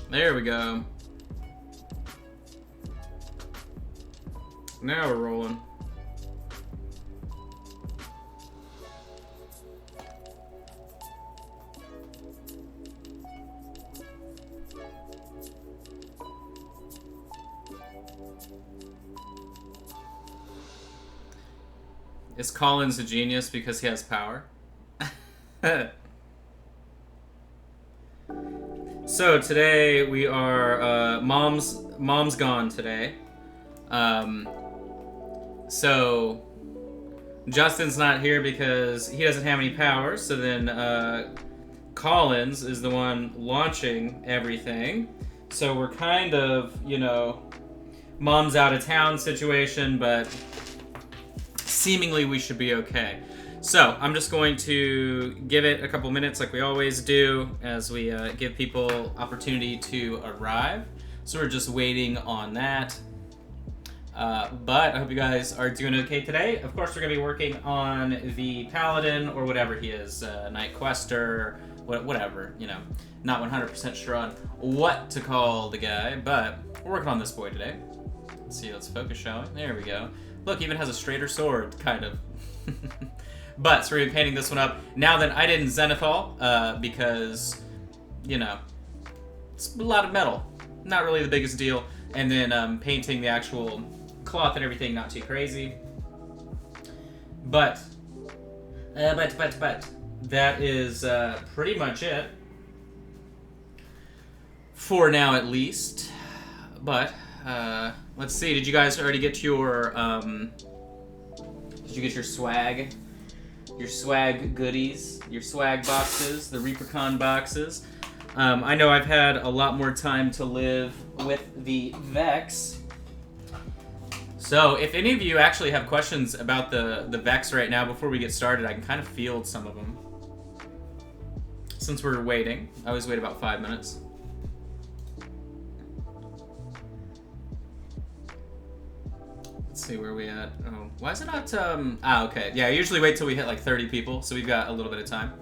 There we go. Now we're rolling. Is Collins a genius because he has power? So today we are mom's gone today. So Justin's not here because he doesn't have any power. So then Collins is the one launching everything. So we're kind of, you know, mom's out of town situation, but seemingly we should be okay. So I'm just going to give it a couple minutes like we always do as we give people opportunity to arrive. So we're just waiting on that. But I hope you guys are doing okay today. Of course, we're going to be working on the Paladin or whatever he is, Night Quester, whatever, you know. Not 100% sure on what to call the guy, but we're working on this boy today. Let's see, let's focus, shall we? There we go. Look, even has a straighter sword, kind of. But, so we're going to be painting this one up. Now that I didn't Zenithal, because, you know, it's a lot of metal. Not really the biggest deal. And then painting the actual cloth and everything, not too crazy. But that is pretty much it. For now, at least. But, let's see, did you guys already get your, did you get your swag? Your swag goodies, your swag boxes, the Reapercon boxes. I know I've had a lot more time to live with the Vex. So if any of you actually have questions about the Vex right now before we get started, I can kind of field some of them. Since we're waiting, I always wait about 5 minutes. Let's see where we at. Oh, why is it not? Okay. Yeah, I usually wait till we hit like 30 people, so we've got a little bit of time.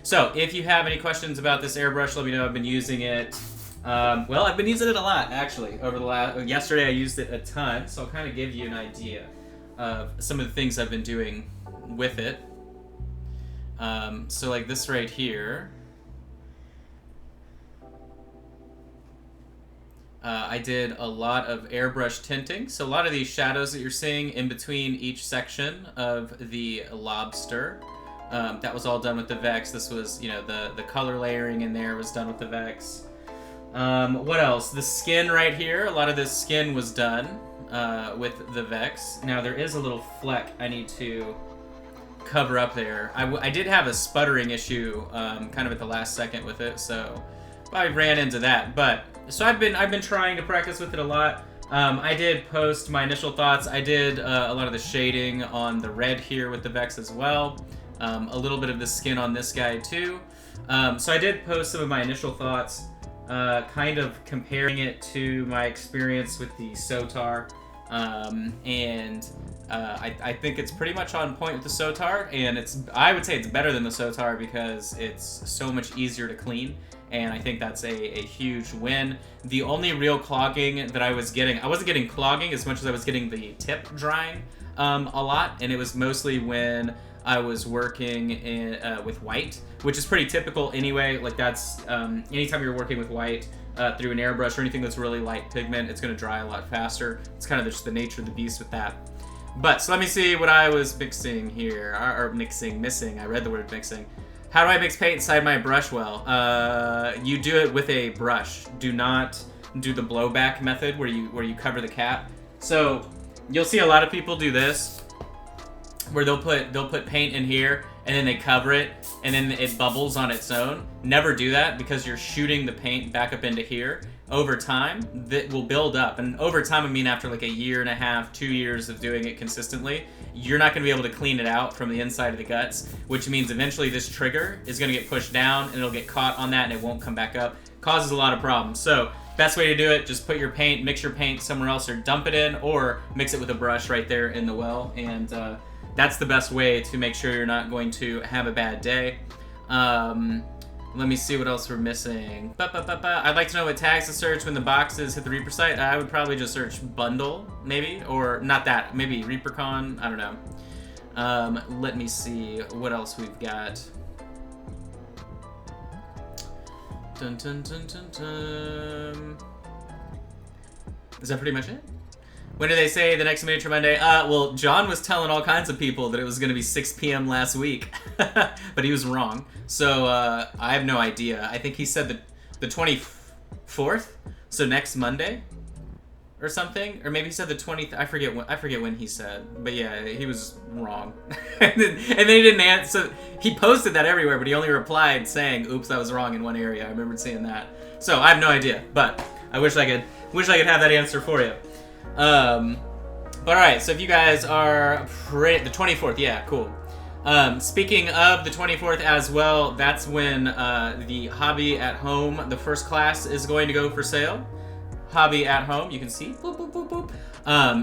So if you have any questions about this airbrush, let me know. I've been using it. Well, I've been using it a lot actually. Over the yesterday, I used it a ton, so I'll kind of give you an idea of some of the things I've been doing with it. So like this right here. I did a lot of airbrush tinting, so a lot of these shadows that you're seeing in between each section of the lobster, that was all done with the Vex. This was, you know, the color layering in there was done with the Vex. What else? The skin right here, a lot of this skin was done with the Vex. Now there is a little fleck I need to cover up there. I did have a sputtering issue kind of at the last second with it, so I ran into that, but so I've been trying to practice with it a lot. I did post my initial thoughts. I did a lot of the shading on the red here with the Vex as well. A little bit of the skin on this guy too. So I did post some of my initial thoughts, kind of comparing it to my experience with the Sotar. I think it's pretty much on point with the Sotar, and I would say it's better than the Sotar because it's so much easier to clean. And I think that's a huge win. The only real clogging that I was getting, I wasn't getting clogging as much as I was getting the tip drying a lot, and it was mostly when I was working with white, which is pretty typical anyway. Like that's, anytime you're working with white through an airbrush or anything that's really light pigment, it's gonna dry a lot faster. It's kind of just the nature of the beast with that. But, so let me see what I was mixing here, or missing, I read the word mixing. How do I mix paint inside my brush well? You do it with a brush. Do not do the blowback method where you cover the cap. So you'll see a lot of people do this, where they'll put paint in here and then they cover it and then it bubbles on its own. Never do that because you're shooting the paint back up into here. Over time, that will build up, and over time I mean after like a year and a half, 2 years of doing it consistently, you're not going to be able to clean it out from the inside of the guts, which means eventually this trigger is going to get pushed down and it'll get caught on that and it won't come back up. Causes a lot of problems. So best way to do it, just put your paint, mix your paint somewhere else or dump it in, or mix it with a brush right there in the well, and that's the best way to make sure you're not going to have a bad day. Let me see what else we're missing. I'd like to know what tags to search when the boxes hit the Reaper site. I would probably just search bundle, maybe, or not that. Maybe ReaperCon. I don't know. Let me see what else we've got. Dun, dun, dun, dun, dun. Is that pretty much it? When did they say the next Miniature Monday? Well, John was telling all kinds of people that it was going to be 6 p.m. last week, but he was wrong. So I have no idea. I think he said the 24th, so next Monday, or something, or maybe he said the 20th. I forget when he said, but yeah, he was wrong. and then he didn't answer. So he posted that everywhere, but he only replied saying, "Oops, I was wrong in one area." I remember seeing that. So I have no idea, but I wish I could have that answer for you. But alright, so if you guys are the 24th, yeah, cool. Speaking of the 24th as well, that's when the Hobby at Home, the first class, is going to go for sale. Hobby at Home, you can see. Boop, boop, boop, boop.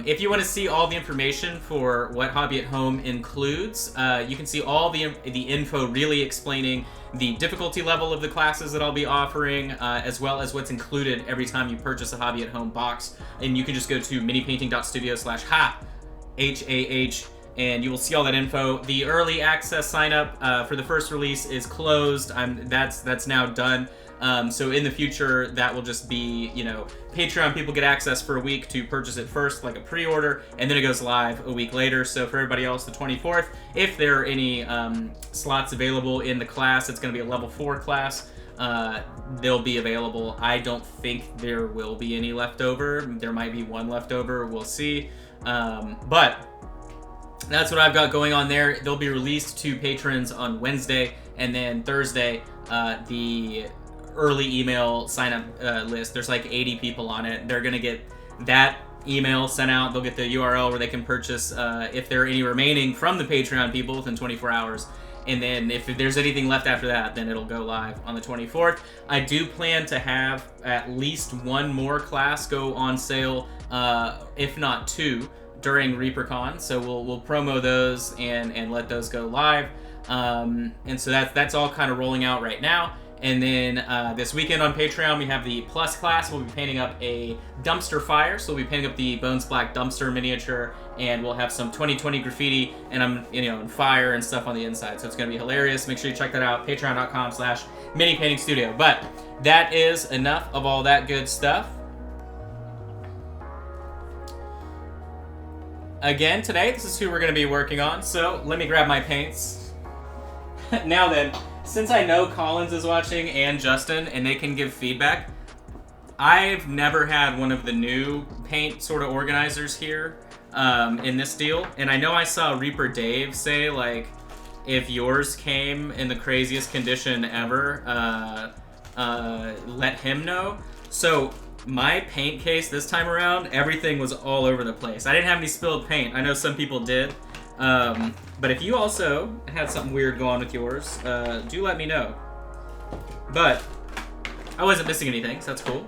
If you want to see all the information for what Hobby at Home includes, you can see all the info really explaining the difficulty level of the classes that I'll be offering, as well as what's included every time you purchase a Hobby at Home box. And you can just go to minipainting.studio/HAH, H-A-H, and you will see all that info. The early access sign up for the first release is closed. That's now done. So in the future, that will just be, Patreon people get access for a week to purchase it first, like a pre-order, and then it goes live a week later. So for everybody else, the 24th, if there are any slots available in the class, it's going to be a level 4 class. They'll be available. I don't think there will be any left over. There might be one left over. We'll see. But that's what I've got going on there. They'll be released to patrons on Wednesday, and then Thursday, the early email sign up list. There's like 80 people on it. They're gonna get that email sent out. They'll get the URL where they can purchase if there are any remaining from the Patreon people within 24 hours. And then if there's anything left after that, then it'll go live on the 24th. I do plan to have at least one more class go on sale, if not 2, during ReaperCon. So we'll promo those and let those go live. And so that's all kind of rolling out right now. And then this weekend on Patreon, we have the Plus class. We'll be painting up a dumpster fire. So we'll be painting up the Bones Black dumpster miniature, and we'll have some 2020 graffiti and fire and stuff on the inside. So it's going to be hilarious. Make sure you check that out, patreon.com/minipaintingstudio. But that is enough of all that good stuff. Again, today, this is who we're going to be working on. So let me grab my paints. Now then, since I know Collins is watching and Justin, and they can give feedback, I've never had one of the new paint sort of organizers here in this deal. And I know I saw Reaper Dave say, like, if yours came in the craziest condition ever, let him know. So my paint case this time around, everything was all over the place. I didn't have any spilled paint. I know some people did. But if you also had something weird go on with yours, do let me know. But I wasn't missing anything, so that's cool.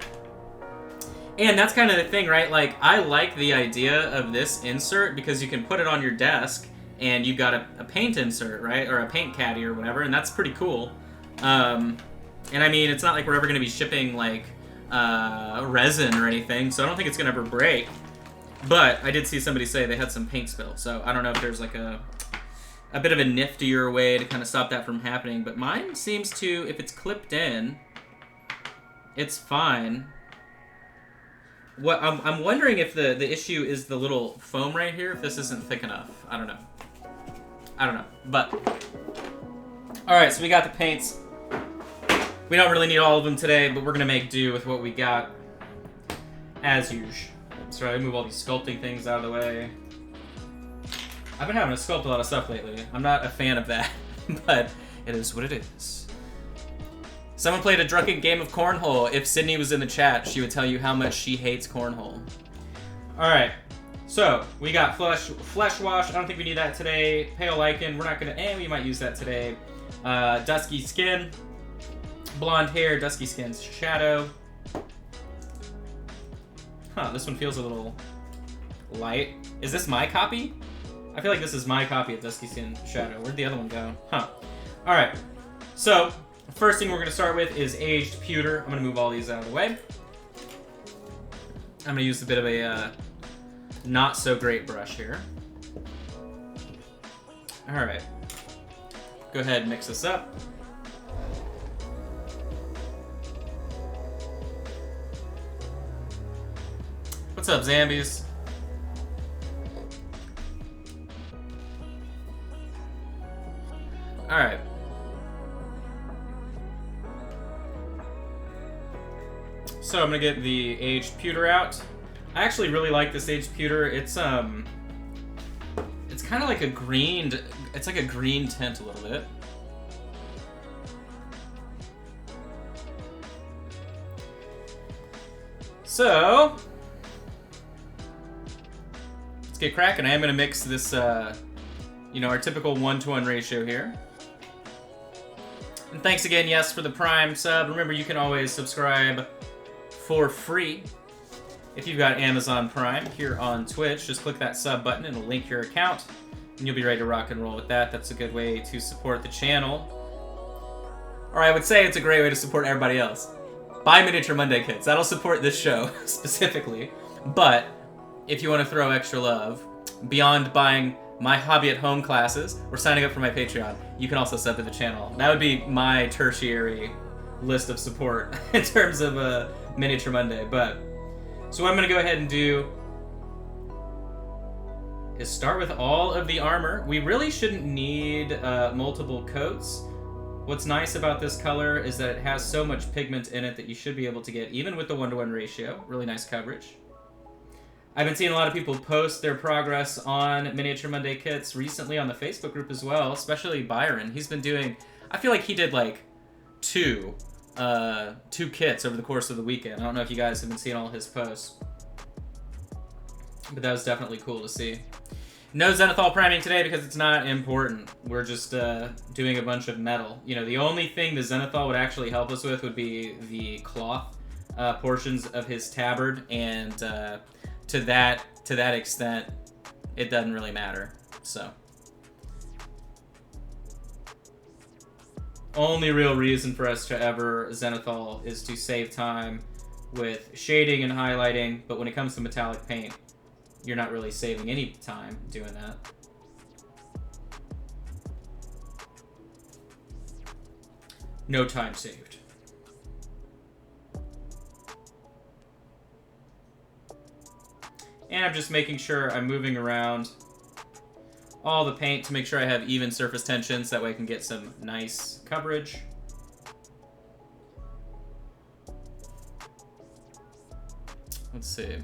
And that's kind of the thing, right? Like, I like the idea of this insert because you can put it on your desk and you've got a paint insert, right? Or a paint caddy or whatever, and that's pretty cool. And I mean, it's not like we're ever going to be shipping, like, resin or anything, so I don't think it's going to ever break. But I did see somebody say they had some paint spill, so I don't know if there's like a bit of a niftier way to kind of stop that from happening. But mine seems to, if it's clipped in, it's fine. What I'm wondering if the issue is the little foam right here, if this isn't thick enough. I don't know. But all right, so we got the paints. We don't really need all of them today, but we're gonna make do with what we got as usual. So I move all these sculpting things out of the way. I've been having to sculpt a lot of stuff lately. I'm not a fan of that, but it is what it is. Someone played a drunken game of cornhole. If Sydney was in the chat, she would tell you how much she hates cornhole. Alright, so we got flesh wash. I don't think we need that today. Pale lichen, we're not gonna, we might use that today. Dusky skin. Blonde hair, dusky skin's shadow. Huh, this one feels a little light. Is this my copy? I feel like this is my copy of Dusky Skin Shadow. Where'd the other one go? Huh. Alright. So, First thing we're going to start with is aged pewter. I'm going to move all these out of the way. I'm going to use a bit of a not so great brush here. Alright. Go ahead and mix this up. What's up, Zambies? Alright. So I'm gonna get the aged pewter out. I actually really like this aged pewter. It's kind of like a greened. It's like a green tint a little bit. So let's get cracking. I am gonna mix this, you know, our typical 1-to-1 ratio here. And thanks again, Yes, for the Prime sub. Remember, you can always subscribe for free if you've got Amazon Prime here on Twitch. Just click that sub button and it'll link your account, and you'll be ready to rock and roll with that. That's a good way to support the channel. Or I would say it's a great way to support everybody else. Buy Miniature Monday kits. That'll support this show specifically. But if you want to throw extra love, beyond buying my hobby at home classes or signing up for my Patreon, you can also sub to the channel. That would be my tertiary list of support in terms of Miniature Monday. But so what I'm going to go ahead and do is start with all of the armor. We really shouldn't need multiple coats. What's nice about this color is that it has so much pigment in it that you should be able to get, even with the 1-to-1 ratio, really nice coverage. I've been seeing a lot of people post their progress on Miniature Monday kits recently on the Facebook group as well, especially Byron. He's been doing, I feel like he did like two kits over the course of the weekend. I don't know if you guys have been seeing all his posts, but that was definitely cool to see. No Zenithal priming today because it's not important. We're just doing a bunch of metal. You know, the only thing the Zenithal would actually help us with would be the cloth portions of his tabard, and to that extent, it doesn't really matter. So, only real reason for us to ever Zenithal is to save time with shading and highlighting, but when it comes to metallic paint, you're not really saving any time doing that. No time saved. And I'm just making sure I'm moving around all the paint to make sure I have even surface tensions. That way I can get some nice coverage. Let's see.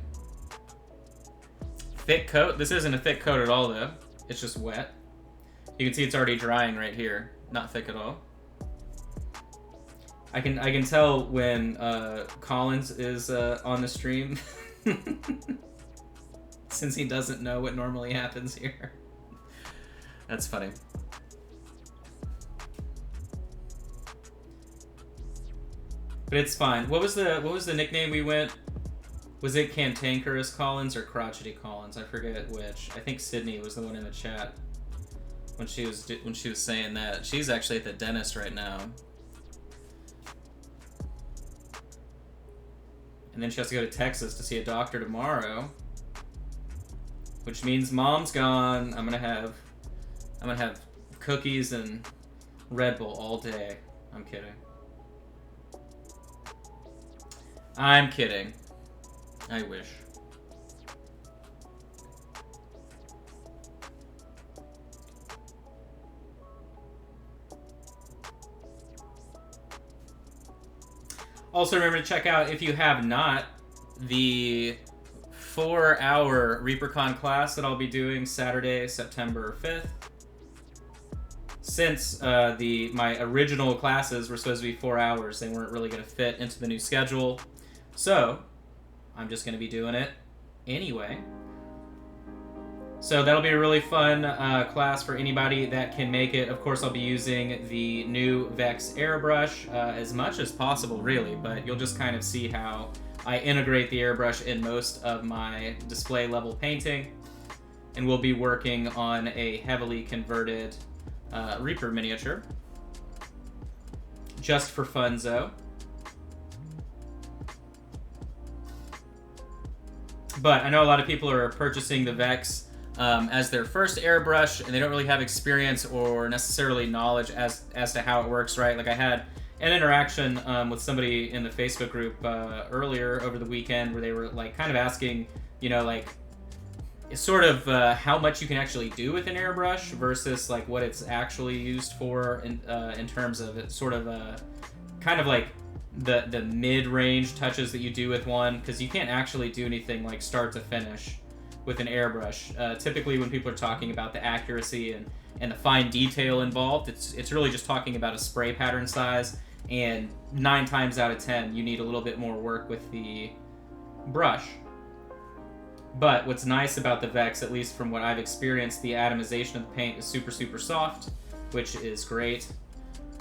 Thick coat. This isn't a thick coat at all, though. It's just wet. You can see it's already drying right here. Not thick at all. I can tell when Collins is on the stream. Since he doesn't know what normally happens here. That's funny. But it's fine. What was the nickname we went? Was it Cantankerous Collins or Crotchety Collins? I forget which. I think Sydney was the one in the chat when she was saying that. She's actually at the dentist right now. And then she has to go to Texas to see a doctor tomorrow. Which means Mom's gone. I'm gonna have cookies and Red Bull all day. I'm kidding. I'm kidding. I wish. Also remember to check out, if you have not, the 4-hour ReaperCon class that I'll be doing Saturday, September 5th. Since my original classes were supposed to be 4 hours, they weren't really going to fit into the new schedule. So, I'm just going to be doing it anyway. So that'll be a really fun class for anybody that can make it. Of course, I'll be using the new Vex airbrush as much as possible, really, but you'll just kind of see how I integrate the airbrush in most of my display level painting, and we'll be working on a heavily converted Reaper miniature. just for funzo. But I know a lot of people are purchasing the Vex as their first airbrush, and they don't really have experience or necessarily knowledge as to how it works, right? Like I had an interaction with somebody in the Facebook group earlier over the weekend where they were like kind of asking, you know, like sort of how much you can actually do with an airbrush versus like what it's actually used for in terms of it sort of kind of like the mid-range touches that you do with one, because you can't actually do anything like start to finish with an airbrush. Typically when people are talking about the accuracy and the fine detail involved, it's really just talking about a spray pattern size, and 9 times out of 10 you need a little bit more work with the brush. But what's nice about the Vex, at least from what I've experienced, the atomization of the paint is super, super soft, which is great.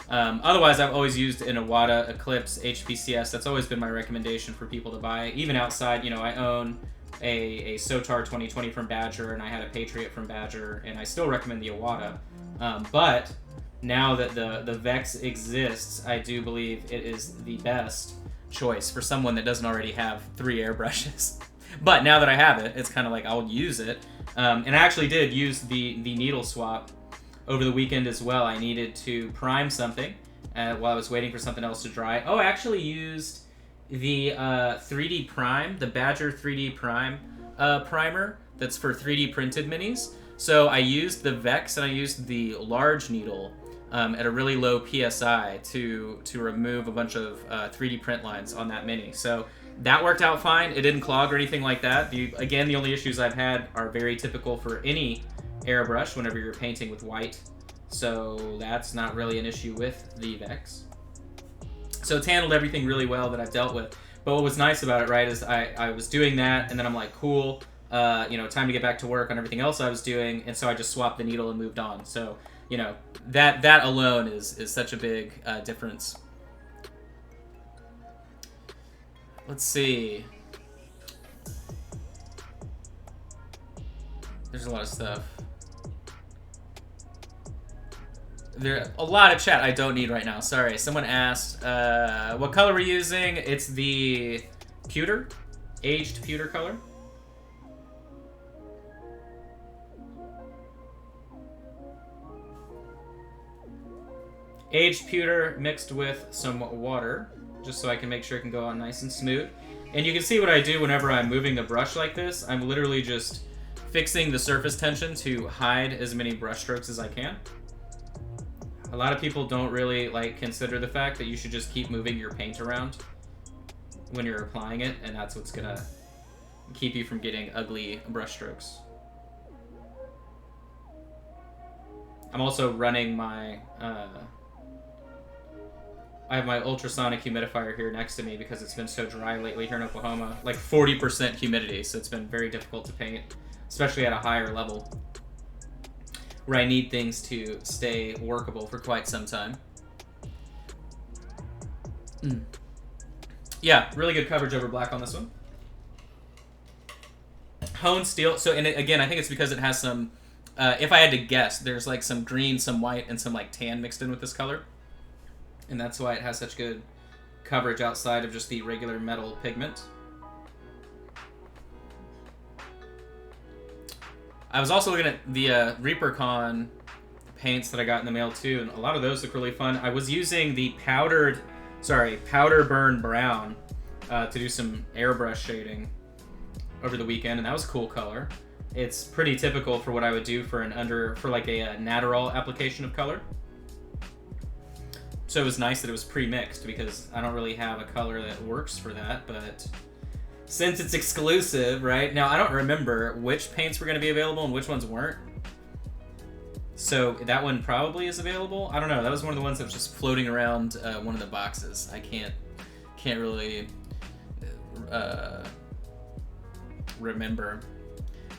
Otherwise, I've always used an Iwata Eclipse HPCS. That's always been my recommendation for people to buy. Even outside, you know, I own a Sotar 2020 from Badger, and I had a Patriot from Badger, and I still recommend the Iwata. But now that the Vex exists, I do believe it is the best choice for someone that doesn't already have 3 airbrushes. But now that I have it, it's kind of like I'll use it. And I actually did use the needle swap over the weekend as well. I needed to prime something while I was waiting for something else to dry. Oh, I actually used the 3D Prime, the Badger 3D Prime primer that's for 3D printed minis. So I used the Vex and I used the large needle at a really low PSI to remove a bunch of 3D print lines on that mini. So that worked out fine. It didn't clog or anything like that. Again, the only issues I've had are very typical for any airbrush whenever you're painting with white. So that's not really an issue with the Vex. So it's handled everything really well that I've dealt with. But what was nice about it, right, is I was doing that, and then I'm like, cool, you know, time to get back to work on everything else I was doing, and so I just swapped the needle and moved on. So, you know, that alone is such a big difference. Let's see. There's a lot of stuff. There's a lot of chat I don't need right now. Sorry. Someone asked what color we're using. It's the pewter, aged pewter color. Aged pewter mixed with some water, just so I can make sure it can go on nice and smooth. And you can see what I do whenever I'm moving the brush like this. I'm literally just fixing the surface tension to hide as many brush strokes as I can. A lot of people don't really consider the fact that you should just keep moving your paint around when you're applying it, and that's what's gonna keep you from getting ugly brush strokes. I'm also running my I have my ultrasonic humidifier here next to me because it's been so dry lately here in Oklahoma. Like 40% humidity, so it's been very difficult to paint, especially at a higher level, where I need things to stay workable for quite some time. Yeah, really good coverage over black on this one. Honed steel. So, and again, I think it's because it has some, if I had to guess, there's like some green, some white, and some like tan mixed in with this color. And that's why it has such good coverage outside of just the regular metal pigment. I was also looking at the ReaperCon paints that I got in the mail too, and a lot of those look really fun. I was using the powder burn brown to do some airbrush shading over the weekend, and that was a cool color. It's pretty typical for what I would do for like a natural application of color. So it was nice that it was pre-mixed because I don't really have a color that works for that, but since it's exclusive, right? Now, I don't remember which paints were going to be available and which ones weren't. So that one probably is available. I don't know. That was one of the ones that was just floating around one of the boxes. I can't really remember.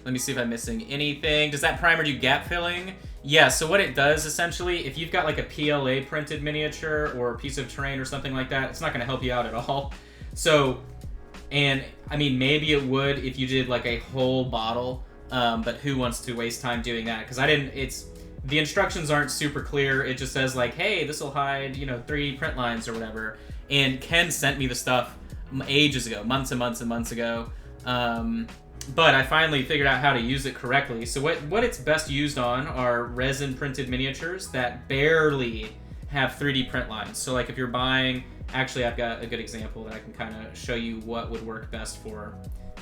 Let me see if I'm missing anything. Does that primer do gap filling? Yeah, so what it does, essentially, if you've got like a PLA printed miniature or a piece of terrain or something like that, it's not going to help you out at all. So, and I mean, maybe it would if you did like a whole bottle, but who wants to waste time doing that? Because the instructions aren't super clear. It just says like, hey, this will hide, you know, 3D print lines or whatever. And Ken sent me the stuff ages ago, months and months and months ago. But I finally figured out how to use it correctly. So what it's best used on are resin printed miniatures that barely have 3D print lines. So like if you're buying, actually I've got a good example that I can kind of show you what would work best for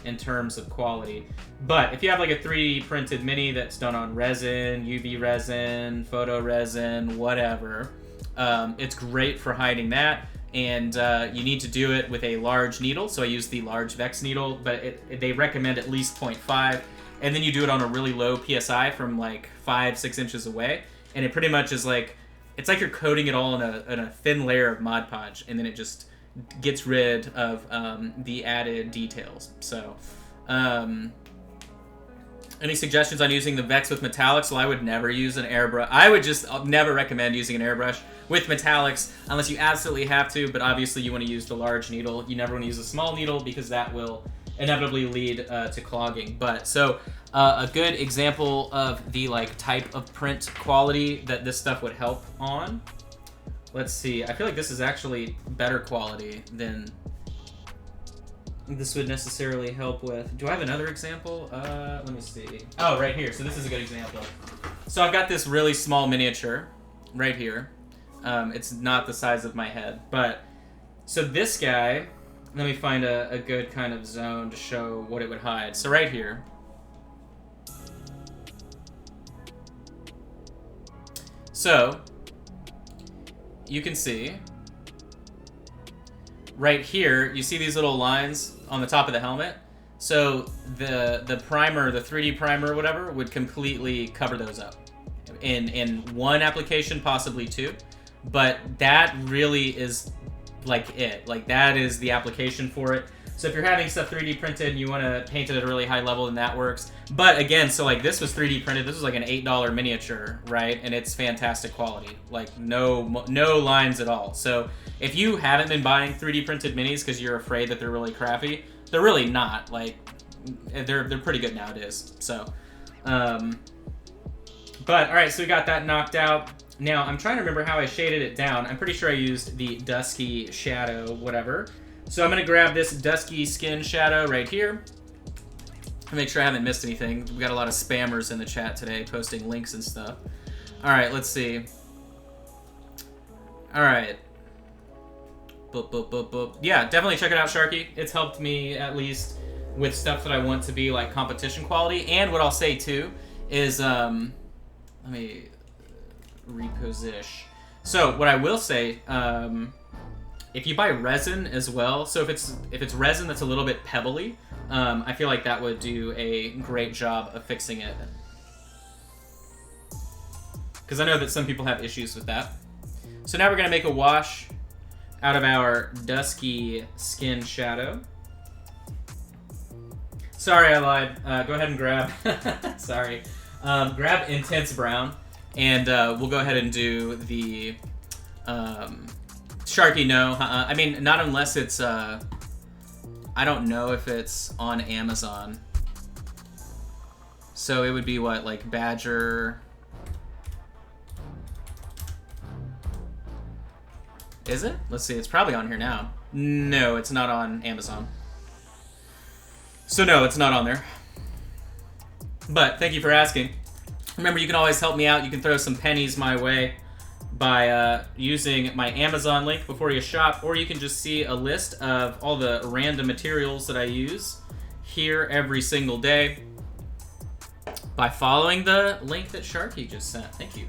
in terms of quality. But if you have like a 3D printed mini that's done on resin, UV resin, photo resin, whatever, it's great for hiding that. And you need to do it with a large needle. So I use the large Vex needle, but they recommend at least 0.5. And then you do it on a really low PSI from like 5-6 inches away. And it pretty much is like, it's like you're coating it all in a thin layer of Mod Podge, and then it just gets rid of the added details. So, any suggestions on using the Vex with metallics? Well, I would never use an airbrush. I'll never recommend using an airbrush with metallics unless you absolutely have to, but obviously you want to use the large needle. You never want to use a small needle because that will inevitably lead to clogging. But so a good example of the like type of print quality that this stuff would help on. Let's see. I feel like this is actually better quality than this would necessarily help with. Do I have another example? Let me see. Oh, right here. So this is a good example. So I've got this really small miniature right here. It's not the size of my head, but so this guy, let me find a good kind of zone to show what it would hide. So right here. So you can see right here, you see these little lines on the top of the helmet? So the primer, the 3D primer or whatever, would completely cover those up. In one application, possibly two. But that really is like it. Like that is the application for it. So if you're having stuff 3D printed and you want to paint it at a really high level, then that works. But again, so like this was 3D printed. This was like an $8 miniature, right? And it's fantastic quality. Like no lines at all. So if you haven't been buying 3D printed minis because you're afraid that they're really crappy, they're really not. Like they're pretty good nowadays. So, but all right, so we got that knocked out. Now I'm trying to remember how I shaded it down. I'm pretty sure I used the dusky shadow, whatever. So I'm gonna grab this dusky skin shadow right here. To make sure I haven't missed anything. We got a lot of spammers in the chat today posting links and stuff. All right, let's see. All right. Boop, boop, boop, boop. Yeah, definitely check it out, Sharky. It's helped me at least with stuff that I want to be like competition quality. And what I'll say too is, let me reposition. So what I will say, if you buy resin as well, so if it's resin that's a little bit pebbly, I feel like that would do a great job of fixing it. Because I know that some people have issues with that. So now we're going to make a wash out of our dusky skin shadow. Sorry, I lied. Go ahead and grab... Sorry. Grab Intense Brown, and we'll go ahead and do the... Sharky, no. I mean, not unless it's... I don't know if it's on Amazon. So it would be what, like Badger... Is it? Let's see, it's probably on here now. No, it's not on Amazon. So no, it's not on there. But thank you for asking. Remember, you can always help me out. You can throw some pennies my way by using my Amazon link before you shop, or you can just see a list of all the random materials that I use here every single day by following the link that Sharky just sent. Thank you.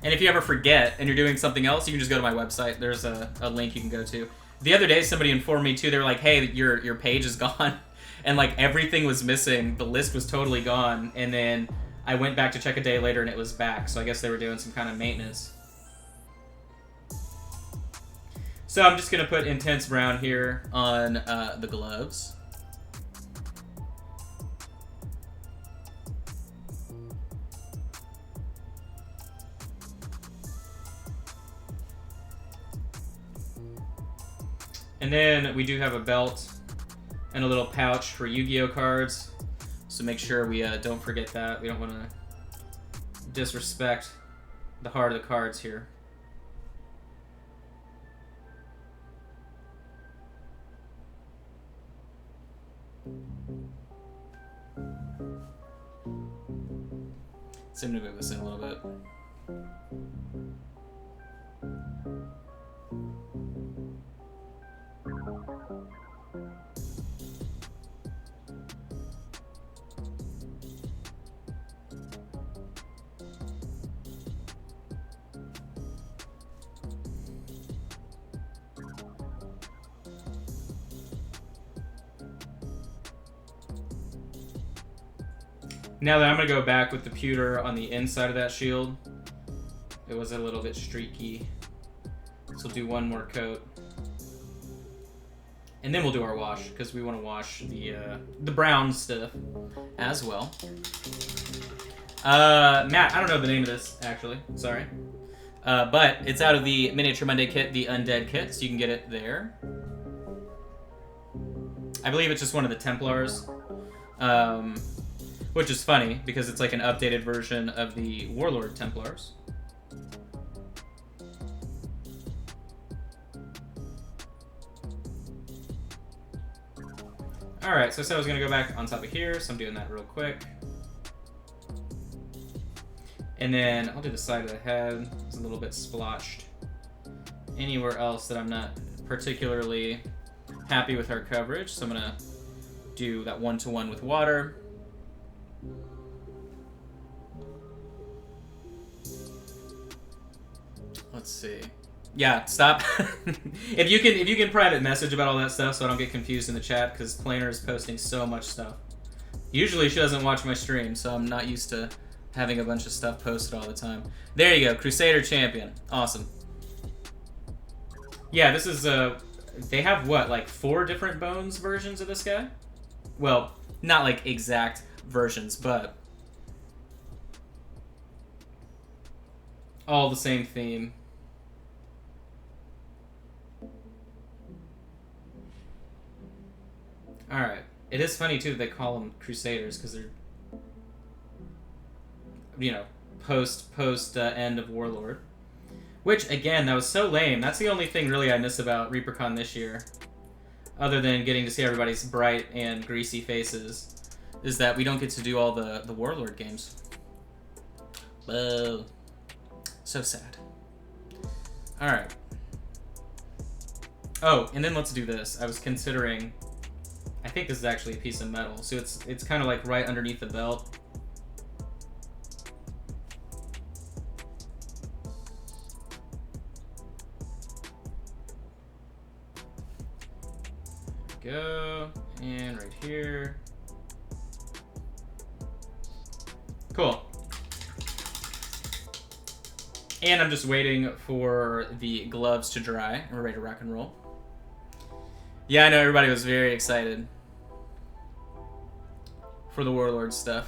And if you ever forget and you're doing something else, you can just go to my website. There's a link you can go to. The other day, somebody informed me, too. They were like, hey, your page is gone. And, like, everything was missing. The list was totally gone. And then I went back to check a day later, and it was back. So I guess they were doing some kind of maintenance. So I'm just going to put Intense Brown here on the gloves. And then we do have a belt and a little pouch for Yu-Gi-Oh cards. So make sure we don't forget that. We don't want to disrespect the heart of the cards here. Seem to move this in a little bit. Now that I'm going to go back with the pewter on the inside of that shield. It was a little bit streaky. So we'll do one more coat. And then we'll do our wash, because we want to wash the brown stuff as well. Matt, I don't know the name of this, actually. Sorry. But it's out of the Miniature Monday kit, the Undead kit, so you can get it there. I believe it's just one of the Templars. Which is funny, because it's like an updated version of the Warlord Templars. Alright, so I said I was going to go back on top of here, so I'm doing that real quick. And then I'll do the side of the head. It's a little bit splotched. Anywhere else that I'm not particularly happy with our coverage, so I'm going to do that one-to-one with water. Let's see. Yeah, stop. if you can private message about all that stuff so I don't get confused in the chat, because Planer is posting so much stuff. Usually she doesn't watch my stream, so I'm not used to having a bunch of stuff posted all the time. There you go, Crusader Champion. Awesome. Yeah, this is they have what, like 4 different bones versions of this guy? Well, not like exact versions, but all the same theme. Alright. It is funny, too, that they call them Crusaders, because they're, you know, post end of Warlord. Which, again, that was so lame. That's the only thing, really, I miss about ReaperCon this year. Other than getting to see everybody's bright and greasy faces, is that we don't get to do all the Warlord games. Whoa. So sad. Alright. Oh, and then let's do this. I was considering... I think this is actually a piece of metal, so it's kind of like right underneath the belt. There we go, and right here. Cool. And I'm just waiting for the gloves to dry, and we're ready to rock and roll. Yeah, I know everybody was very excited for the Warlord stuff.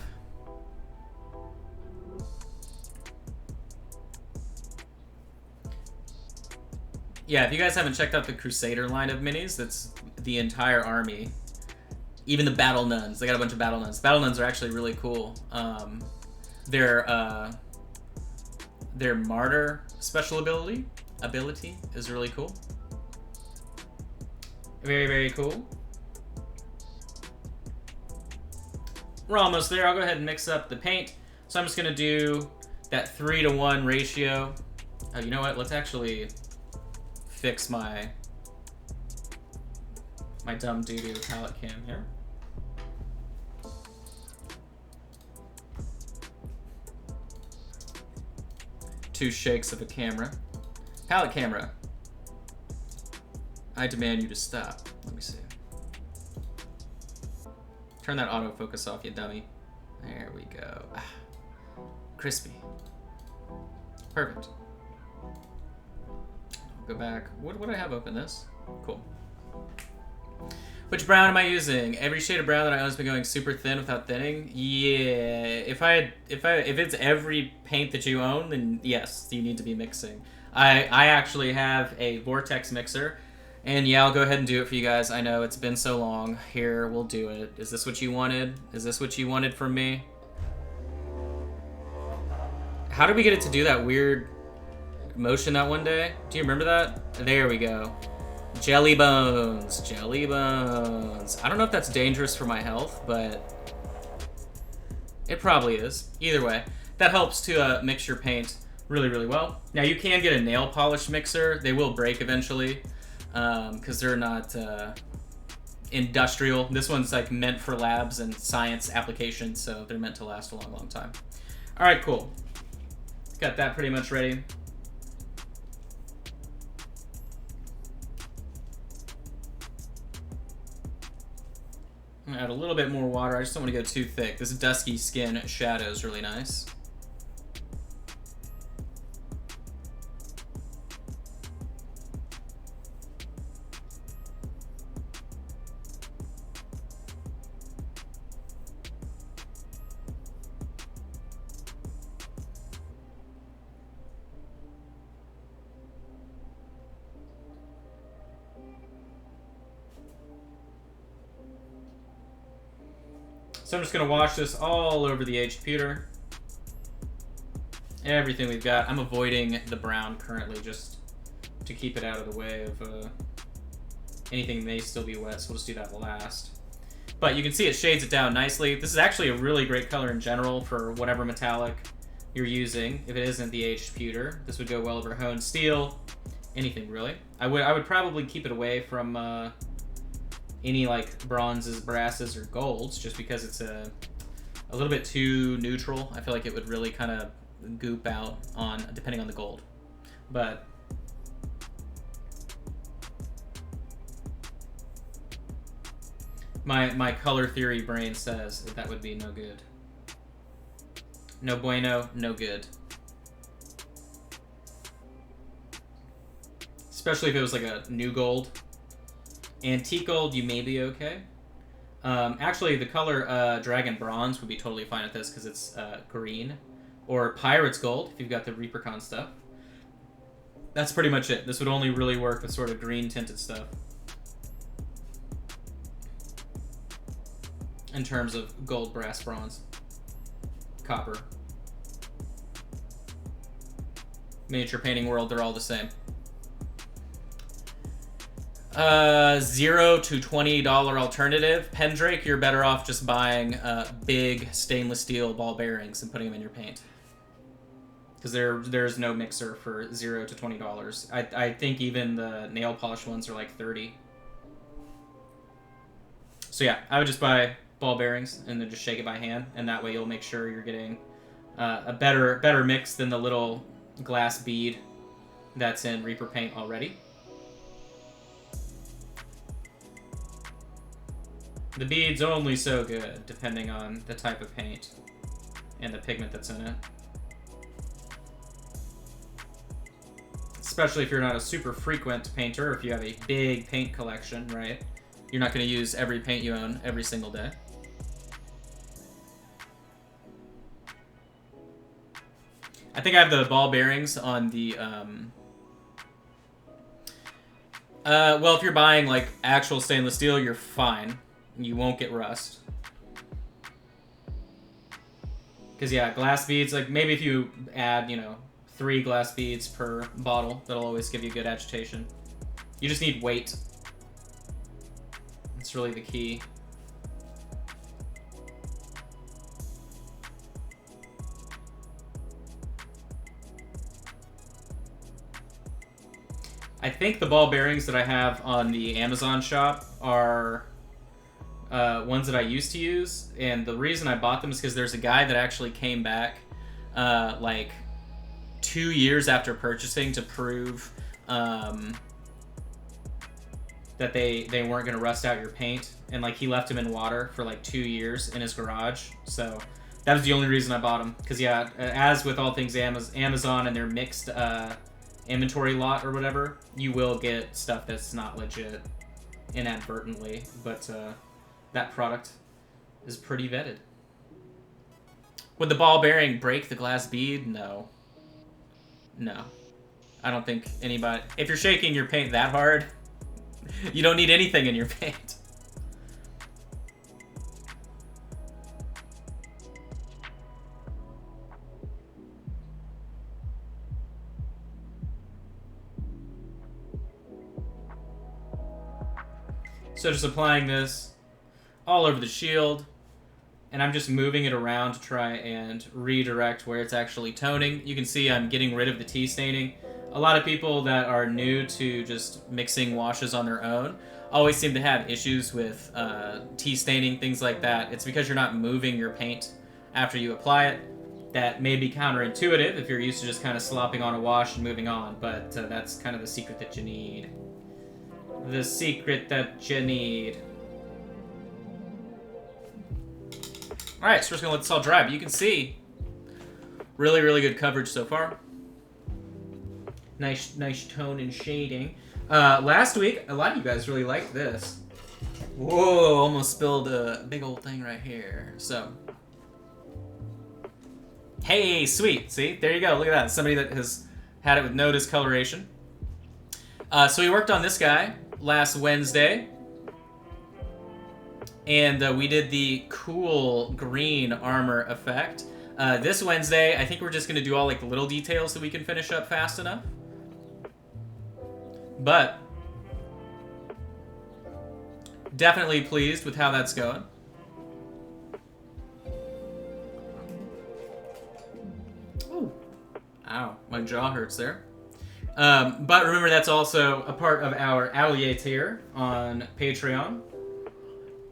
Yeah, if you guys haven't checked out the Crusader line of minis, that's the entire army. Even the Battle Nuns. They got a bunch of Battle Nuns. Battle Nuns are actually really cool. Their Martyr special ability is really cool. Very, very cool. We're almost there. I'll go ahead and mix up the paint. So I'm just going to do that 3-to-1 ratio. Oh, you know what? Let's actually fix my dumb doo-doo palette cam here. Two shakes of a camera. Palette camera. I demand you to stop. Let me see. Turn that autofocus off, you dummy. There we go. Ah, crispy. Perfect. I'll go back. What do I have open this? Cool. Which brown am I using? Every shade of brown that I own has been going super thin without thinning. Yeah. If it's every paint that you own, then yes, you need to be mixing. I actually have a Vortex mixer. And yeah, I'll go ahead and do it for you guys. I know it's been so long. Here, we'll do it. Is this what you wanted? Is this what you wanted from me? How did we get it to do that weird motion that one day? Do you remember that? There we go. Jelly bones. Jelly bones. I don't know if that's dangerous for my health, but it probably is. Either way, that helps to mix your paint really, really well. Now, you can get a nail polish mixer. They will break eventually because they're not industrial. This one's like meant for labs and science applications, so they're meant to last a long, long time. All right, cool. Got that pretty much ready. I'm gonna add a little bit more water. I just don't want to go too thick. This dusky skin shadow is really nice. So I'm just going to wash this all over the aged pewter. Everything we've got. I'm avoiding the brown currently just to keep it out of the way of anything may still be wet, so we'll just do that last. But you can see it shades it down nicely. This is actually a really great color in general for whatever metallic you're using. If it isn't the aged pewter, this would go well over honed steel, anything really. I would probably keep it away from any like bronzes, brasses, or golds, just because it's a little bit too neutral. I feel like it would really kind of goop out on depending on the gold. But my color theory brain says that would be no good. No bueno, no good. Especially if it was like a new gold. Antique gold, you may be okay. Actually, the color Dragon Bronze would be totally fine with this because it's green. Or Pirate's Gold, if you've got the Reapercon stuff. That's pretty much it. This would only really work with sort of green tinted stuff. In terms of gold, brass, bronze, copper. Miniature painting world, they're all the same. $0 to $20 alternative. Pendrake, you're better off just buying big stainless steel ball bearings and putting them in your paint. Because there's no mixer for $0 to $20. I think even the nail polish ones are like $30. So yeah, I would just buy ball bearings and then just shake it by hand, and that way you'll make sure you're getting a better mix than the little glass bead that's in Reaper paint already. The bead's only so good, depending on the type of paint and the pigment that's in it. Especially if you're not a super frequent painter, or if you have a big paint collection, right? You're not going to use every paint you own every single day. I think I have the ball bearings on the... well, if you're buying like actual stainless steel, you're fine. You won't get rust. Because yeah, glass beads, like maybe if you add, 3 glass beads per bottle, that'll always give you good agitation. You just need weight. That's really the key. I think the ball bearings that I have on the Amazon shop are ones that I used to use, and the reason I bought them is because there's a guy that actually came back like 2 years after purchasing to prove that they weren't going to rust out your paint, and like he left them in water for like 2 years in his garage. So that was the only reason I bought them, because yeah, as with all things Amazon and their mixed inventory lot or whatever, you will get stuff that's not legit inadvertently, but that product is pretty vetted. Would the ball bearing break the glass bead? No. No. I don't think anybody... If you're shaking your paint that hard, you don't need anything in your paint. So just applying this all over the shield, and I'm just moving it around to try and redirect where it's actually toning. You can see I'm getting rid of the tea staining. A lot of people that are new to just mixing washes on their own always seem to have issues with tea staining, things like that. It's because you're not moving your paint after you apply it. That may be counterintuitive if you're used to just kind of slopping on a wash and moving on, but that's kind of the secret that you need. The secret that you need. Alright, so we're just going to let this all dry, but you can see really, really good coverage so far. Nice tone and shading. Last week, a lot of you guys really liked this. Whoa, almost spilled a big old thing right here. So, hey, sweet. See, there you go. Look at that. Somebody that has had it with no discoloration. So we worked on this guy last Wednesday. And we did the cool green armor effect. This Wednesday, I think we're just going to do all like the little details so we can finish up fast enough. But definitely pleased with how that's going. Ooh. Ow, my jaw hurts there. But remember, that's also a part of our Allier tier on Patreon.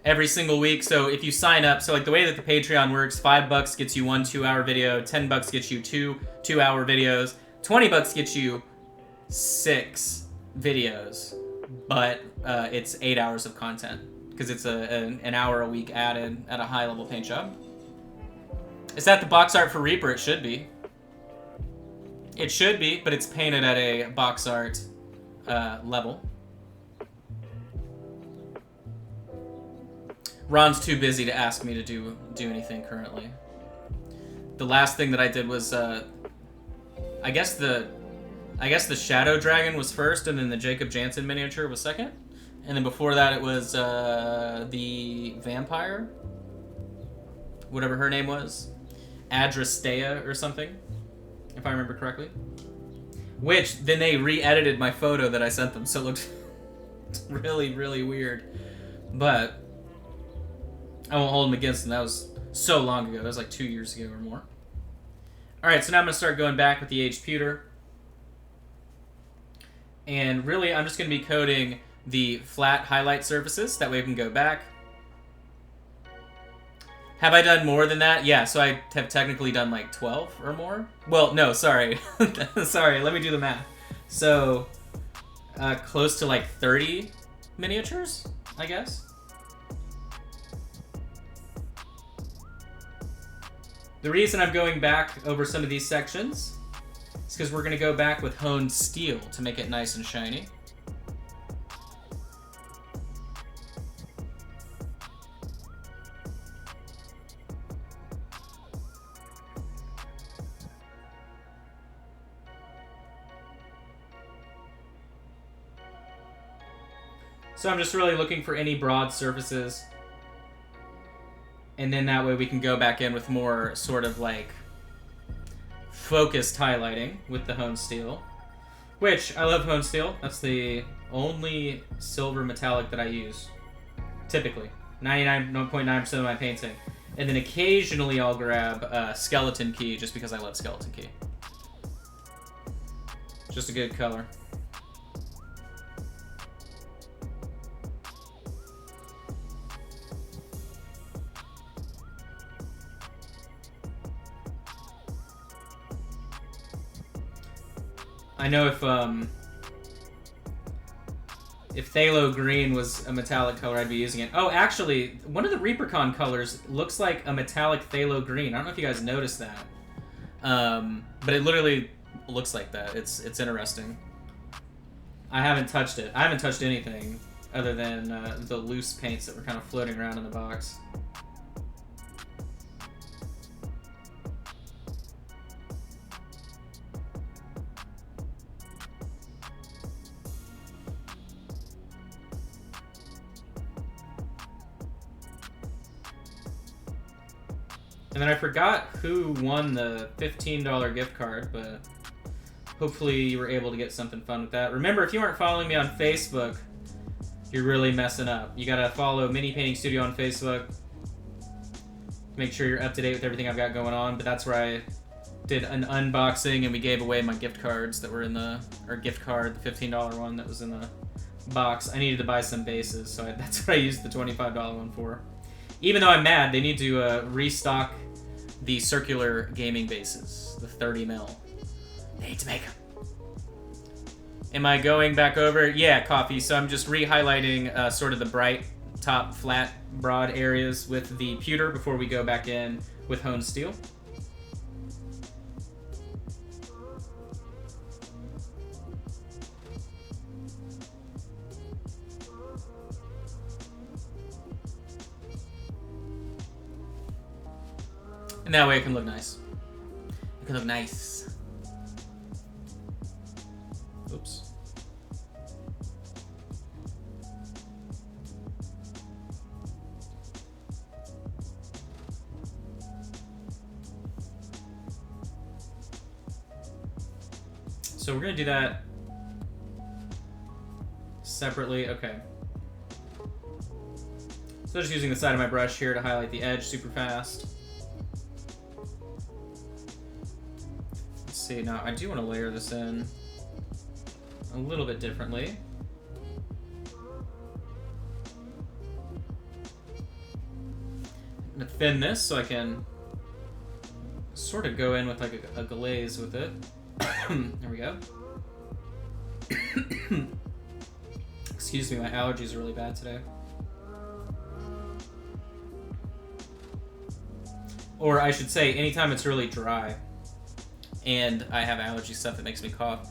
Every single week. So if you sign up, so like the way that the Patreon works, $5 gets you 1 2-hour video, $10 gets you 2 2-hour videos, $20 gets you 6 videos, but it's 8 hours of content because it's an hour a week added at a high level paint job. Is that the box art for Reaper? It should be. It should be, but it's painted at a box art level. Ron's too busy to ask me to do anything currently. The last thing that I did was, I guess the Shadow Dragon was first, and then the Jacob Jansen miniature was second, and then before that it was the vampire, whatever her name was, Adrastea or something, if I remember correctly. Which then they re-edited my photo that I sent them, so it looked really, really weird, but. I won't hold them against them. That was so long ago. That was like 2 years ago or more. Alright, so now I'm going to start going back with the aged pewter. And really, I'm just going to be coating the flat highlight surfaces. That way we can go back. Have I done more than that? Yeah, so I have technically done like 12 or more. Well, no, sorry. Sorry, let me do the math. So, close to like 30 miniatures, I guess. The reason I'm going back over some of these sections is because we're going to go back with honed steel to make it nice and shiny. So I'm just really looking for any broad surfaces. And then that way we can go back in with more sort of like focused highlighting with the honed steel. Which, I love honed steel. That's the only silver metallic that I use. Typically. 99.9% of my painting. And then occasionally I'll grab Skeleton Key just because I love Skeleton Key. Just a good color. I know if Phthalo Green was a metallic color, I'd be using it. Oh, actually, one of the ReaperCon colors looks like a metallic Phthalo Green. I don't know if you guys noticed that. But it literally looks like that. It's interesting. I haven't touched it. I haven't touched anything other than the loose paints that were kind of floating around in the box. And then I forgot who won the $15 gift card, but hopefully you were able to get something fun with that. Remember, if you aren't following me on Facebook, you're really messing up. You gotta follow Mini Painting Studio on Facebook. Make sure you're up to date with everything I've got going on. But that's where I did an unboxing and we gave away my gift cards that were in the, or gift card, the $15 one that was in the box. I needed to buy some bases, so that's what I used the $25 one for. Even though I'm mad, they need to restock the circular gaming bases, the 30 mil. They need to make them. Am I going back over? Yeah, Coffee. So I'm just re-highlighting sort of the bright, top, flat, broad areas with the pewter before we go back in with honed steel. And that way it can look nice. It can look nice. Oops. So we're gonna do that separately. Okay. So just using the side of my brush here to highlight the edge super fast. Let's see, now I do want to layer this in a little bit differently. I'm gonna thin this so I can sort of go in with like a glaze with it. There we go. Excuse me, my allergies are really bad today. Or I should say, anytime it's really dry and I have allergy stuff that makes me cough.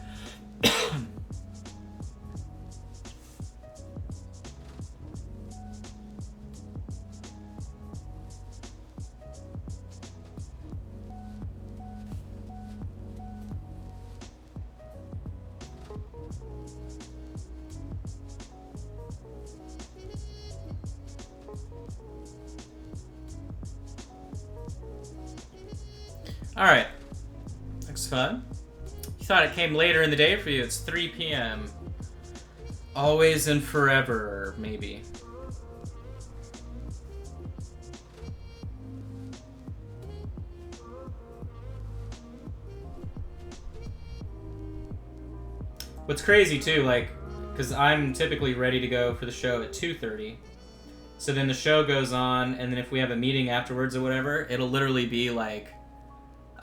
Alright. Looks fun. You thought it came later in the day for you. It's 3 p.m. Always and forever, maybe. What's crazy too, like, because I'm typically ready to go for the show at 2:30. So then the show goes on, and then if we have a meeting afterwards or whatever, it'll literally be like,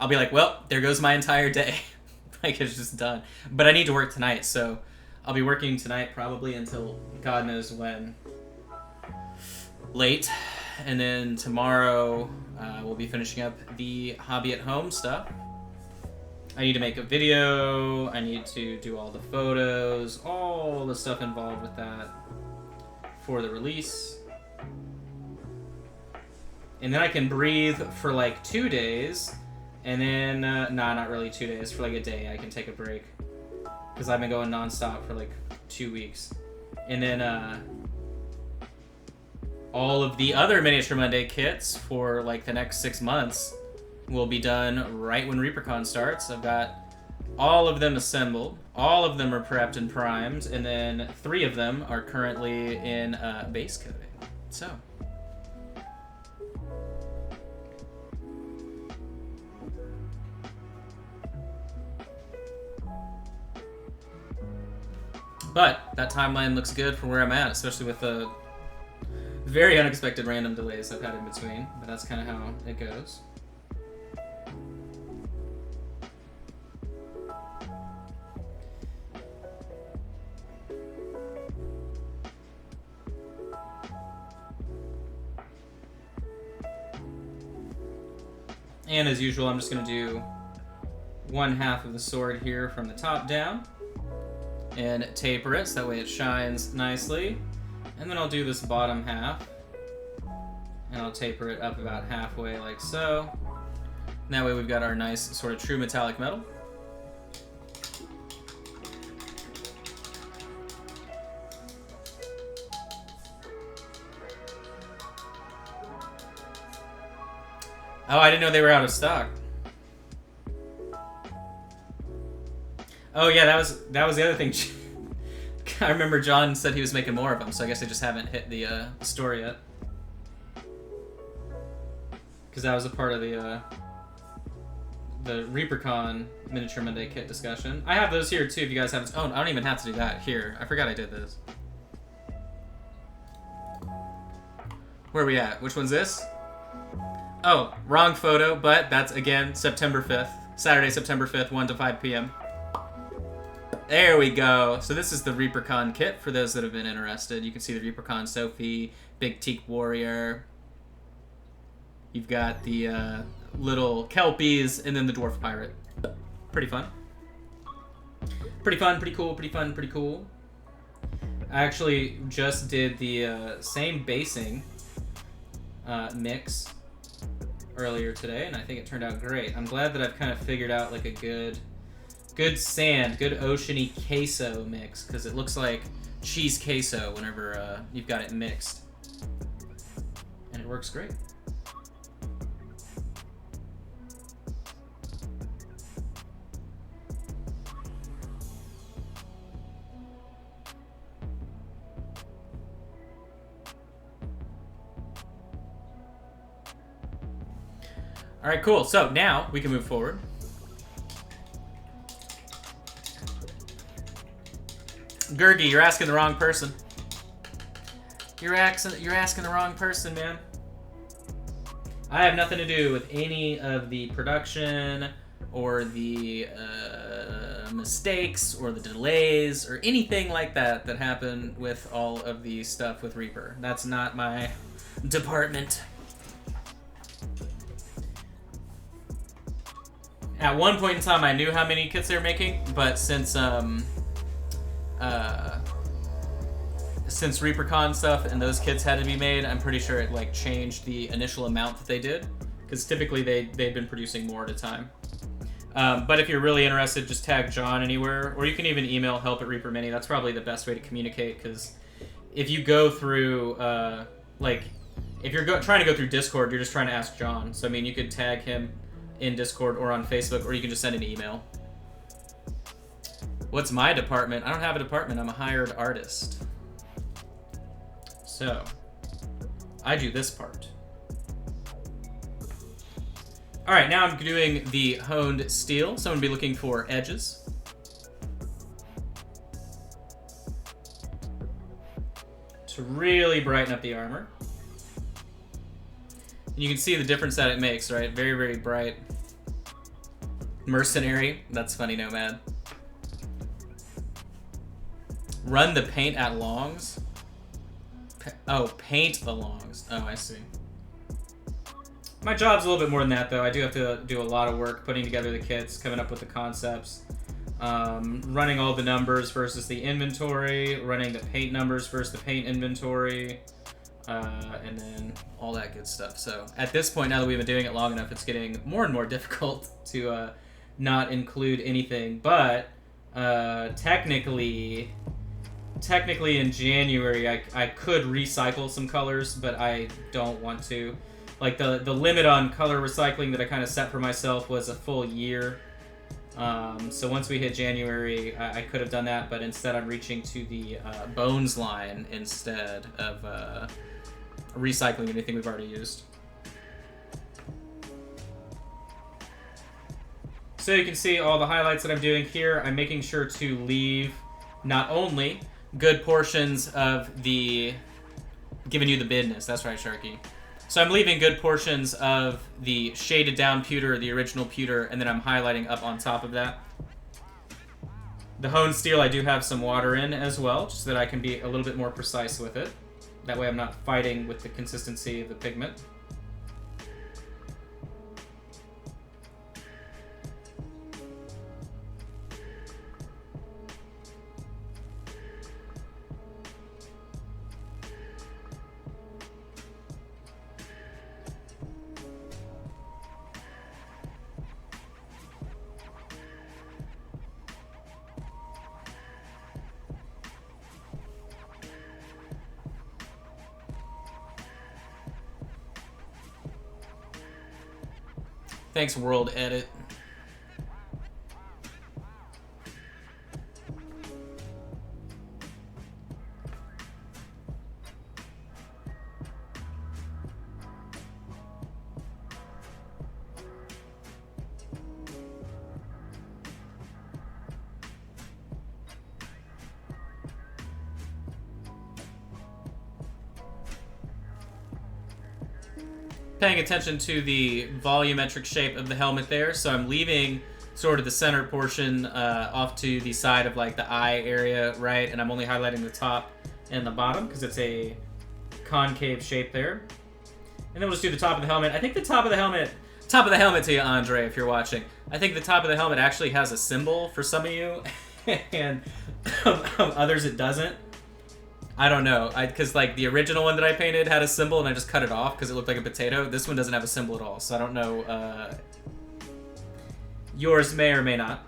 I'll be like, well, there goes my entire day. Like, it's just done. But I need to work tonight, so I'll be working tonight probably until God knows when. Late. And then tomorrow, we'll be finishing up the hobby at home stuff. I need to make a video. I need to do all the photos, all the stuff involved with that for the release. And then I can breathe for like 2 days. And then, nah, not really 2 days. For like a day, I can take a break. Because I've been going non-stop for like 2 weeks. And then, all of the other Miniature Monday kits for like the next 6 months will be done right when ReaperCon starts. I've got all of them assembled. All of them are prepped and primed. And then 3 of them are currently in base coating. So... But that timeline looks good for where I'm at, especially with the very unexpected random delays I've had in between. But that's kind of how it goes. And as usual, I'm just going to do 1/2 of the sword here from the top down. And taper it so that way it shines nicely. And then I'll do this bottom half. And I'll taper it up about halfway like so. And that way we've got our nice sort of true metallic metal. Oh, I didn't know they were out of stock. Oh yeah, that was the other thing. I remember John said he was making more of them, so I guess they just haven't hit the store yet. Because that was a part of the ReaperCon Miniature Monday kit discussion. I have those here too if you guys haven't... Oh, I don't even have to do that. Here. I forgot I did this. Where are we at? Which one's this? Oh, wrong photo, but that's, again, September 5th. Saturday, September 5th, 1 to 5 p.m. There we go. So this is the ReaperCon kit for those that have been interested. You can see the ReaperCon Sophie, Big Teak Warrior. You've got the little Kelpies, and then the Dwarf Pirate. Pretty fun. Pretty fun, pretty cool, pretty fun, pretty cool. I actually just did the same basing mix earlier today, and I think it turned out great. I'm glad that I've kind of figured out like a good sand, good oceany queso mix, because it looks like cheese queso whenever you've got it mixed. And it works great. All right, cool. So now we can move forward. Gurgi, you're asking the wrong person. You're asking the wrong person, man. I have nothing to do with any of the production or the mistakes or the delays or anything like that that happened with all of the stuff with Reaper. That's not my department. At one point in time, I knew how many kits they were making, but since ReaperCon stuff and those kits had to be made, I'm pretty sure it like changed the initial amount that they did, because typically they've been producing more at a time. But if you're really interested, just tag John anywhere, or you can even email help@ReaperMini. That's probably the best way to communicate, because if you go through like if you're trying to go through Discord, you're just trying to ask John. So I mean, you could tag him in Discord or on Facebook, or you can just send an email. What's my department? I don't have a department. I'm a hired artist. So, I do this part. Alright, now I'm doing the honed steel. So I'm going to be looking for edges. To really brighten up the armor. And you can see the difference that it makes, right? Very, very bright. Mercenary. That's funny, Nomad. Run the paint at longs. Paint the longs. Oh, I see. My job's a little bit more than that, though. I do have to do a lot of work putting together the kits, coming up with the concepts, running all the numbers versus the inventory, running the paint numbers versus the paint inventory, and then all that good stuff. So at this point, now that we've been doing it long enough, it's getting more and more difficult to not include anything. But technically in January, I could recycle some colors, but I don't want to. Like, the limit on color recycling that I kind of set for myself was a full year. So once we hit January, I could have done that, but instead I'm reaching to the Bones line instead of recycling anything we've already used. So you can see all the highlights that I'm doing here. I'm making sure to leave not only good portions of the... Giving you the bidness, that's right, Sharky. So I'm leaving good portions of the shaded down pewter, the original pewter, and then I'm highlighting up on top of that. The honed steel I do have some water in as well, just so that I can be a little bit more precise with it. That way I'm not fighting with the consistency of the pigment. Thanks, World Edit. paying attention to the volumetric shape of the helmet there, so I'm leaving sort of the center portion off to the side of like the eye area, right? And I'm only highlighting the top and the bottom because it's a concave shape there. And then we'll just do the top of the helmet. I think the top of the helmet to you, Andre, if you're watching, I think the top of the helmet actually has a symbol for some of you, and others it doesn't. I don't know, because like the original one that I painted had a symbol and I just cut it off because it looked like a potato. This one doesn't have a symbol at all, so I don't know. Yours may or may not.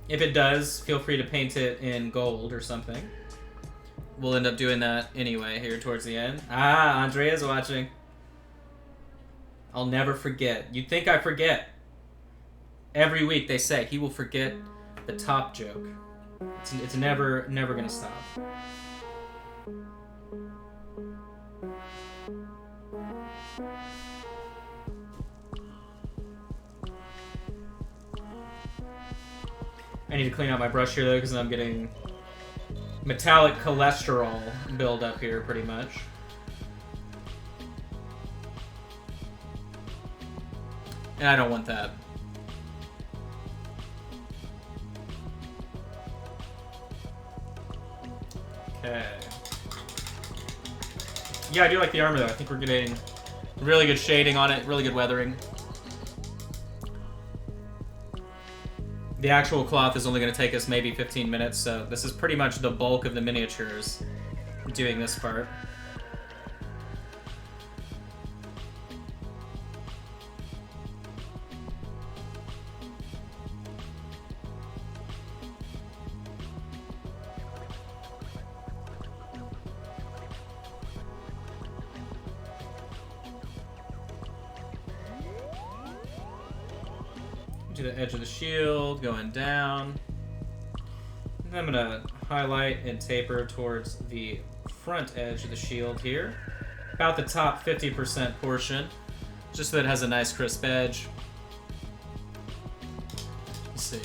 If it does, feel free to paint it in gold or something. We'll end up doing that anyway here towards the end. Ah, Andrea's watching. I'll never forget. You'd think I forget. Every week they say he will forget the top joke. It's never gonna stop. I need to clean out my brush here though, because I'm getting metallic cholesterol build up here pretty much. And I don't want that. Okay. Yeah, I do like the armor though. I think we're getting really good shading on it, really good weathering. The actual cloth is only going to take us maybe 15 minutes, so this is pretty much the bulk of the miniatures doing this part. To the edge of the shield, going down. And I'm gonna highlight and taper towards the front edge of the shield here. About the top 50% portion, just so that it has a nice crisp edge. Let's see.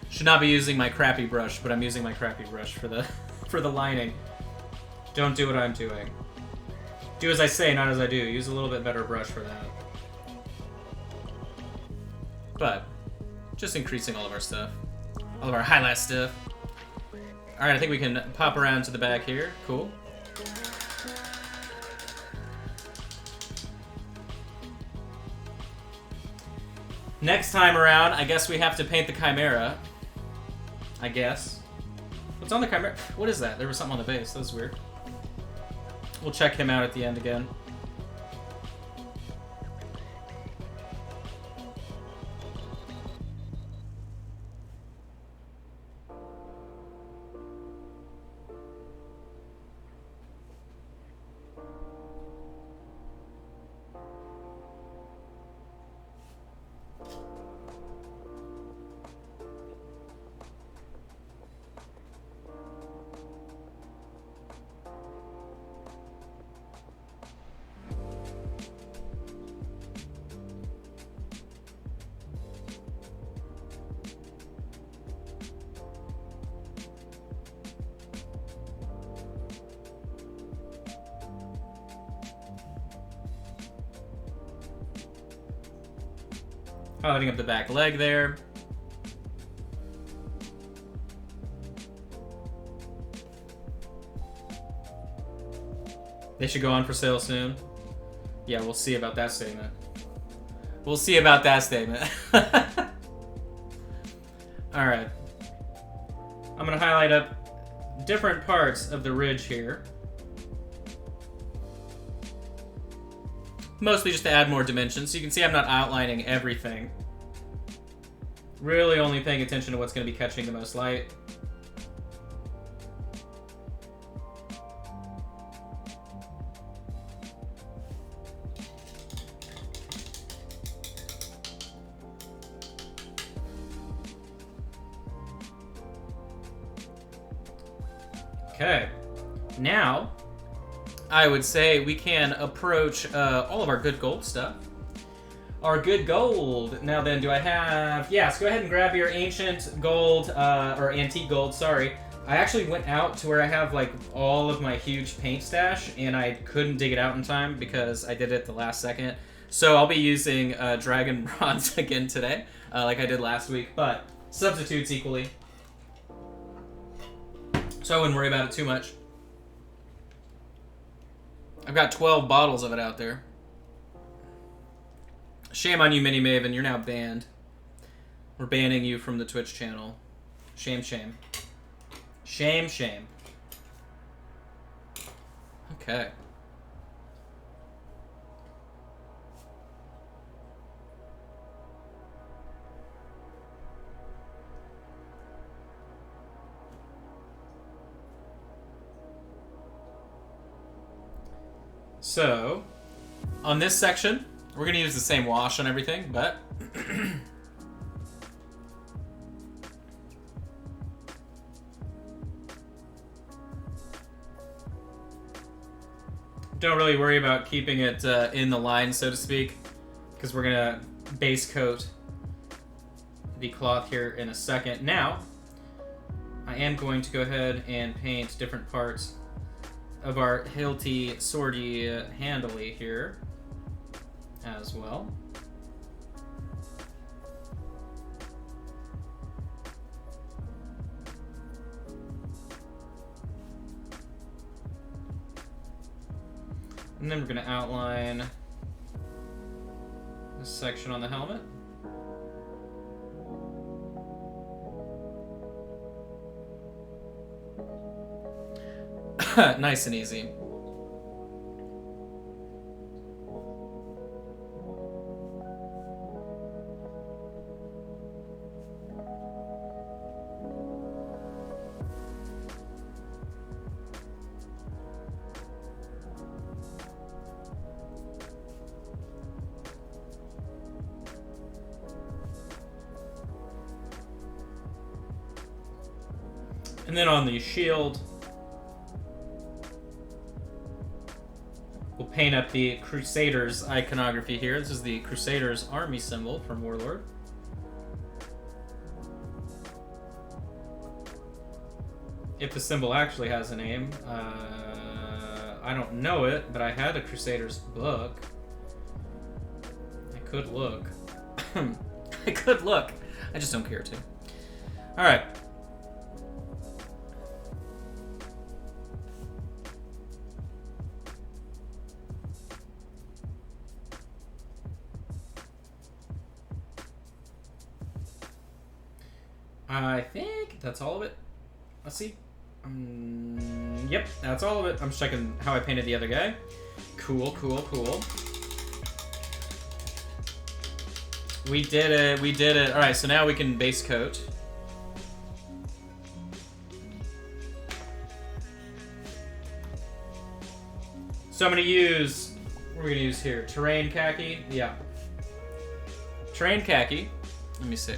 Should not be using my crappy brush, but I'm using my crappy brush for the lining. Don't do what I'm doing. Do as I say, not as I do. Use a little bit better brush for that. But just increasing all of our stuff. All of our highlight stuff. Alright, I think we can pop around to the back here. Cool. Next time around, I guess we have to paint the Chimera. I guess. What's on the Chimera? What is that? There was something on the base. That was weird. We'll check him out at the end again. Highlighting up the back leg there. They should go on for sale soon. Yeah, we'll see about that statement. We'll see about that statement. Alright. I'm going to highlight up different parts of the ridge here. Mostly just to add more dimension. So you can see I'm not outlining everything. Really only paying attention to what's going to be catching the most light. Okay. Now, I would say we can approach all of our good gold stuff. Our good gold. Now then, do I have... Yes, go ahead and grab your ancient gold, or antique gold, sorry. I actually went out to where I have, like, all of my huge paint stash, and I couldn't dig it out in time because I did it at the last second. So I'll be using Dragon Bronze again today, like I did last week, but substitutes equally. So I wouldn't worry about it too much. I've got 12 bottles of it out there. Shame on you, Mini Maven. You're now banned. We're banning you from the Twitch channel. Shame, shame. Shame, shame. Okay. So, on this section, we're going to use the same wash on everything, but... don't really worry about keeping it in the line, so to speak, because we're going to base coat the cloth here in a second. Now, I am going to go ahead and paint different parts of our hilty, swordy, handily here as well. And then we're going to outline this section on the helmet. Nice and easy. And then on the shield, we'll paint up the Crusaders iconography here. This is the Crusaders army symbol from Warlord. If the symbol actually has a name. I don't know it, but I had a Crusaders book. I could look. I could look. I just don't care to. Alright. I think that's all of it. Let's see. Yep, that's all of it. I'm just checking how I painted the other guy. Cool, cool, cool. We did it, we did it. Alright, so now we can base coat. So I'm gonna use, what are we gonna use here? Terrain khaki? Yeah. Terrain khaki. Let me see.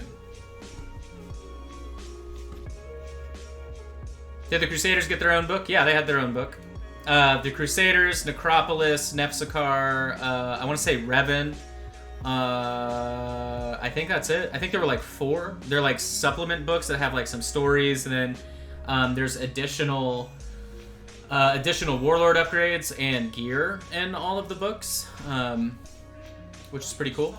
Did the Crusaders get their own book? Yeah, they had their own book. The Crusaders, Necropolis, Nepsakar, I want to say Revan. I think that's it. I think there were like 4. They're like supplement books that have like some stories, and then there's additional Warlord upgrades and gear in all of the books, which is pretty cool.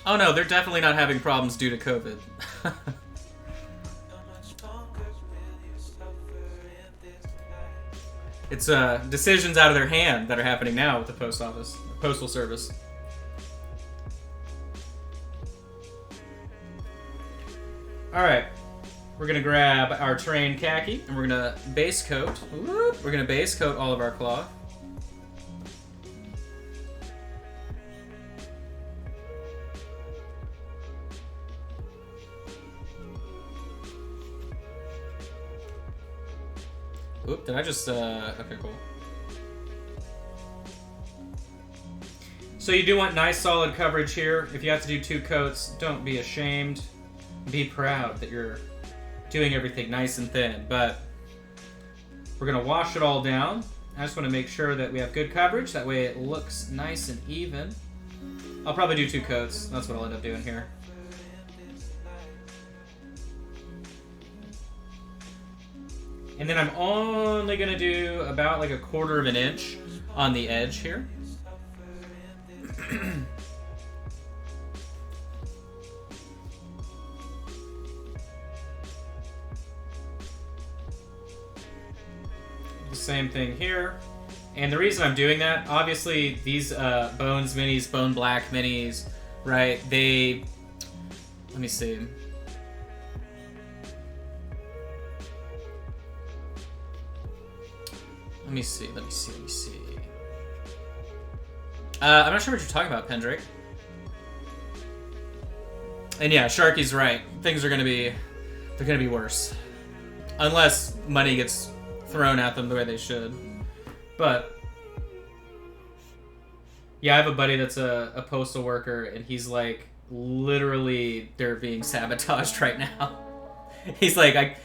Oh no, they're definitely not having problems due to COVID. It's decisions out of their hand that are happening now with the post office, postal service. All right, we're gonna grab our terrain khaki and we're gonna base coat. Whoop, we're gonna base coat all of our cloth. Oop, did I just, okay, cool. So you do want nice solid coverage here. If you have to do 2 coats, don't be ashamed. Be proud that you're doing everything nice and thin. But we're gonna wash it all down. I just want to make sure that we have good coverage. That way it looks nice and even. I'll probably do 2 coats. That's what I'll end up doing here. And then I'm only gonna do about like 1/4 of an inch on the edge here. The same thing here. And the reason I'm doing that, obviously these Bones minis, Bone Black minis, right, they, let me see. Let me see. I'm not sure what you're talking about, Pendrake. And yeah, Sharky's right. Things are gonna be, they're gonna be worse. Unless money gets thrown at them the way they should. But yeah, I have a buddy that's a postal worker, and he's like, literally, they're being sabotaged right now. He's like,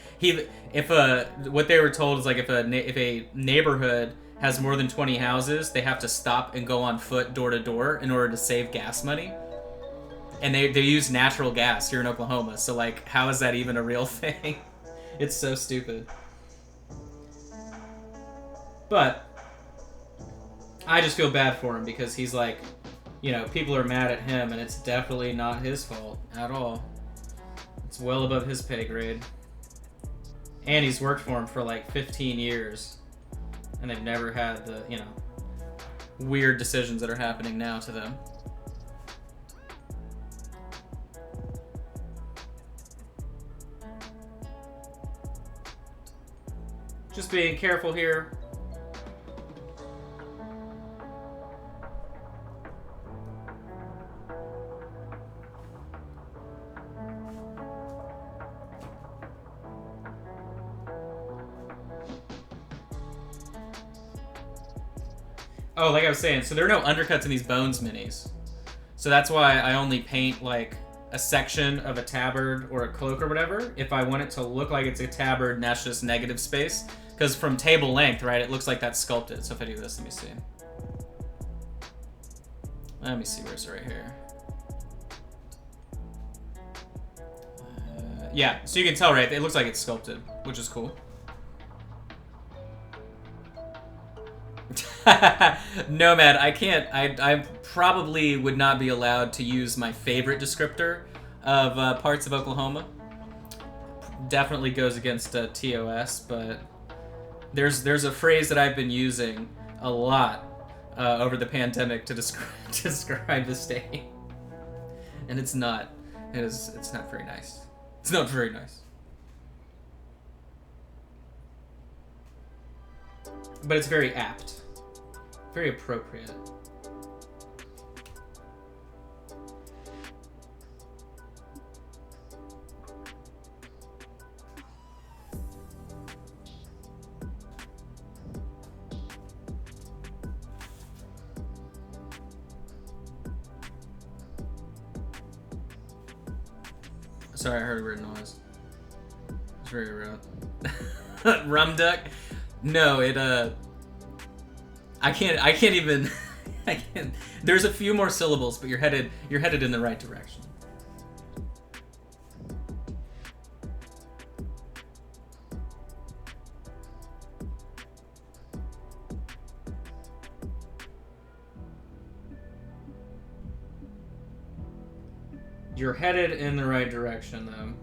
what they were told is like if a neighborhood has more than 20 houses, they have to stop and go on foot door to door in order to save gas money. And they use natural gas here in Oklahoma, so like, how is that even a real thing? It's so stupid. But I just feel bad for him because he's like, you know, people are mad at him, and it's definitely not his fault at all. It's well above his pay grade. And he's worked for him for like 15 years. And they've never had the, you know, weird decisions that are happening now to them. Just being careful here. Oh, like I was saying, so there are no undercuts in these Bones minis. So that's why I only paint like a section of a tabard or a cloak or whatever if I want it to look like it's a tabard and that's just negative space. Because from table length, right, it looks like that's sculpted. So if I do this, let me see. Let me see, where's it right here? Yeah, so you can tell, right, it looks like it's sculpted, which is cool. Nomad, I can't. I probably would not be allowed to use my favorite descriptor of parts of Oklahoma. Definitely goes against TOS, but there's a phrase that I've been using a lot over the pandemic to describe the state, and it's not very nice. It's not very nice. But it's very apt. Very appropriate. Sorry, I heard a weird noise. It's very rude. Rum duck? No, it I can't even I can't. There's a few more syllables, but you're headed in the right direction. You're headed in the right direction, though.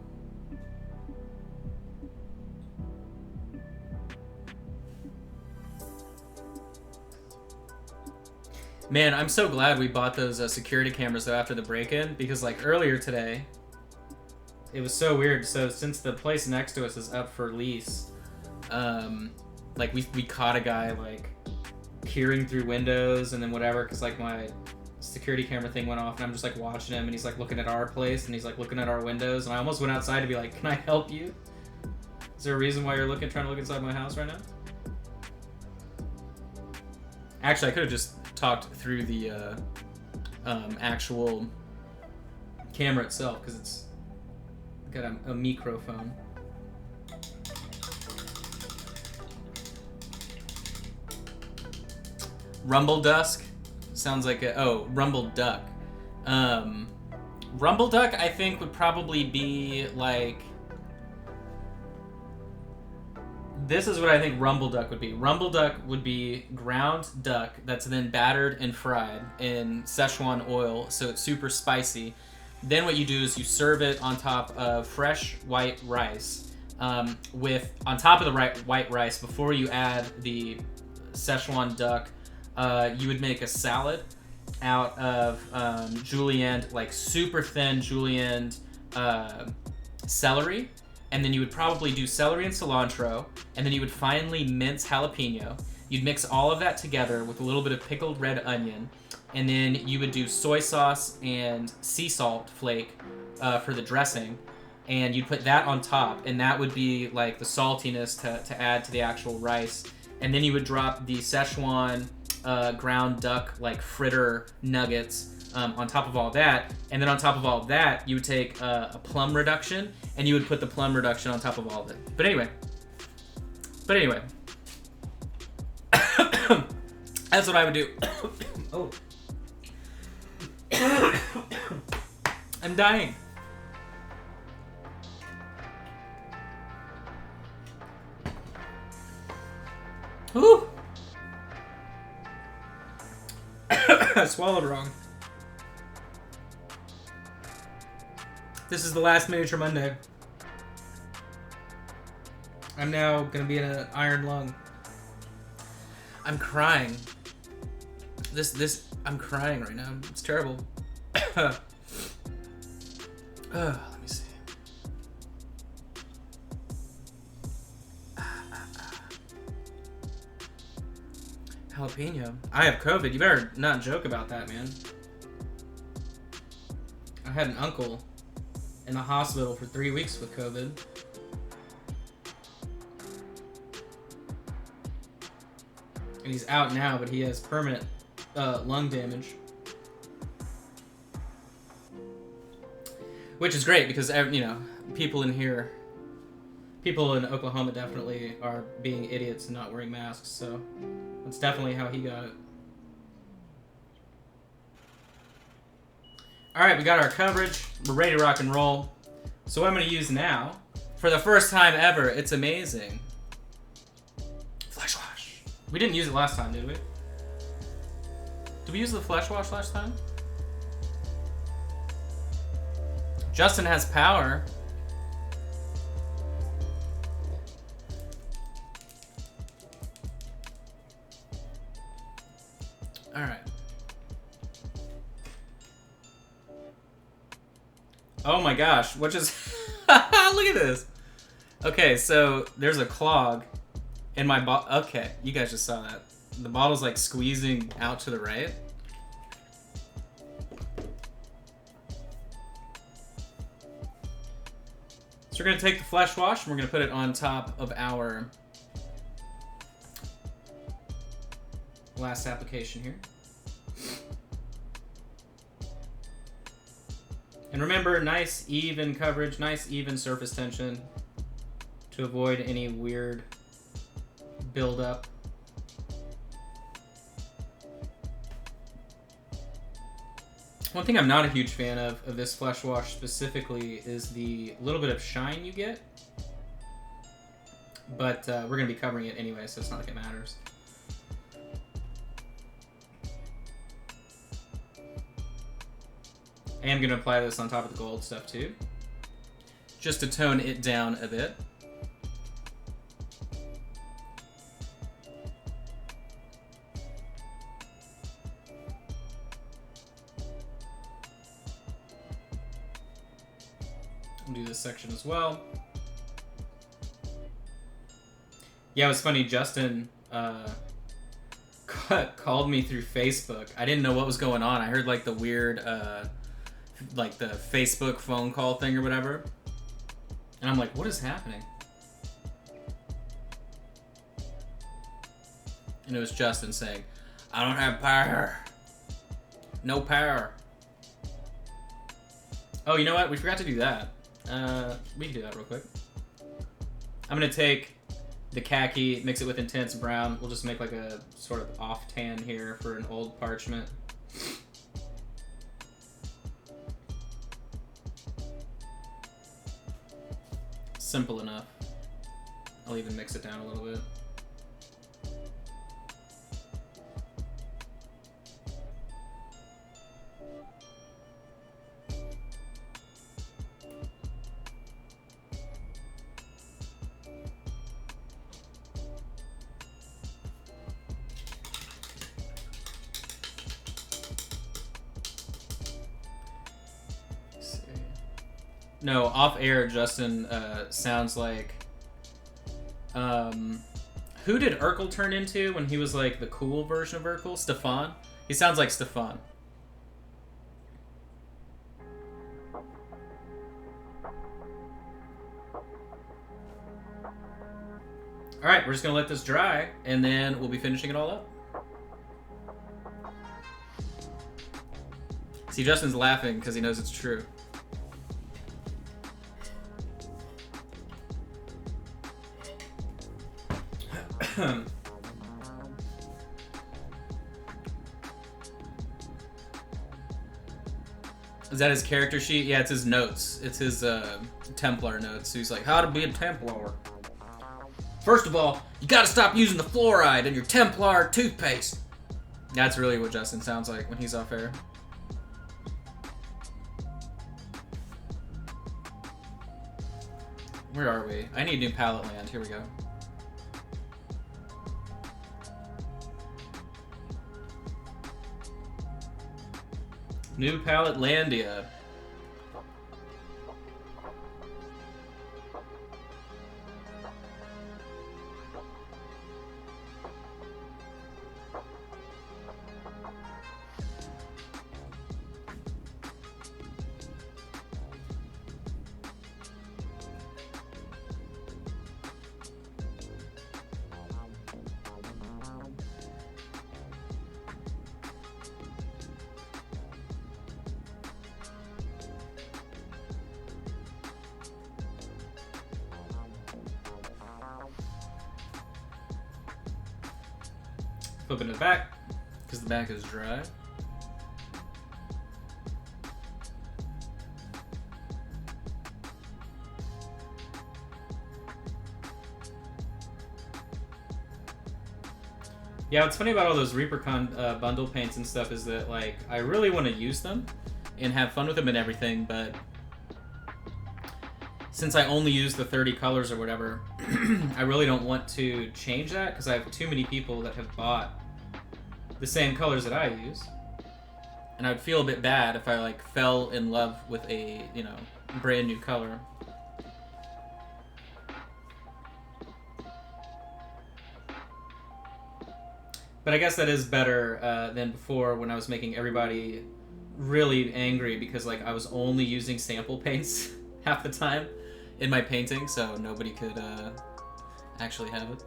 Man, I'm so glad we bought those security cameras though after the break-in, because like earlier today, it was so weird. So since the place next to us is up for lease, like we caught a guy like peering through windows and then whatever, because like my security camera thing went off and I'm just like watching him and he's like looking at our place and he's like looking at our windows and I almost went outside to be like, can I help you? Is there a reason why you're trying to look inside my house right now? Actually, I could have just talked through the actual camera itself, because Got a microphone. Rumble Dusk sounds like Rumble Duck. Rumble Duck I think would probably be like, this is what I think Rumble Duck would be. Rumble Duck would be ground duck that's then battered and fried in Szechuan oil, so it's super spicy. Then what you do is you serve it on top of fresh white rice. With on top of the white rice, before you add the Szechuan duck, you would make a salad out of julienned, like super thin julienned celery, and then you would probably do celery and cilantro, and then you would finely mince jalapeno. You'd mix all of that together with a little bit of pickled red onion, and then you would do soy sauce and sea salt flake for the dressing, and you'd put that on top, and that would be like the saltiness to add to the actual rice. And then you would drop the Szechuan ground duck like fritter nuggets on top of all that, and then on top of all that you would take a plum reduction and you would put the plum reduction on top of all of it. But anyway, that's what I would do. Oh, I'm dying. Whew. I swallowed wrong. This is the last Miniature Monday. I'm now gonna be in an iron lung. I'm crying. I'm crying right now. It's terrible. Let me see. Jalapeno. I have COVID. You better not joke about that, man. I had an uncle in the hospital for 3 weeks with COVID. And he's out now, but he has permanent lung damage. Which is great because, you know, people in Oklahoma definitely are being idiots and not wearing masks, so that's definitely how he got it. Alright, we got our coverage. We're ready to rock and roll. So what I'm going to use now, for the first time ever, it's amazing. Flesh wash. We didn't use it last time, did we? Did we use the flesh wash last time? Justin has power. Alright. Oh my gosh, what just... Look at this! Okay, so there's a clog in my bottle. Okay, you guys just saw that. The bottle's like squeezing out to the right. So we're gonna take the flesh wash and we're gonna put it on top of our last application here. And remember, nice even coverage, nice even surface tension to avoid any weird buildup. One thing I'm not a huge fan of this flesh wash specifically is the little bit of shine you get. But we're going to be covering it anyway, so it's not like it matters. I am going to apply this on top of the gold stuff too, just to tone it down a bit. I'll do this section as well. Yeah, it was funny, Justin called me through Facebook. I didn't know what was going on. I heard like the weird like the Facebook phone call thing or whatever. And I'm like, what is happening? And it was Justin saying, I don't have power. No power. Oh, you know what? We forgot to do that. We can do that real quick. I'm gonna take the khaki, mix it with intense brown. We'll just make like a sort of off tan here for an old parchment. Simple enough. I'll even mix it down a little bit. No, off air, Justin sounds like. Who did Urkel turn into when he was like the cool version of Urkel? Stefan? He sounds like Stefan. Alright, we're just gonna let this dry and then we'll be finishing it all up. See, Justin's laughing because he knows it's true. Is that his character sheet? Yeah, it's his notes. It's his Templar notes. So he's like, how to be a Templar. First of all, you gotta stop using the fluoride in your Templar toothpaste. That's really what Justin sounds like when he's off air. Where are we? I need new palette land. Here we go. New palette Landia. Flipping it back, because the back is dry. Yeah, what's funny about all those Reaper bundle paints and stuff is that, like, I really want to use them and have fun with them and everything, but since I only use the 30 colors or whatever, I really don't want to change that because I have too many people that have bought the same colors that I use. And I would feel a bit bad if I like fell in love with a, you know, brand new color. But I guess that is better than before when I was making everybody really angry because like I was only using sample paints half the time in my painting, so nobody could actually have it.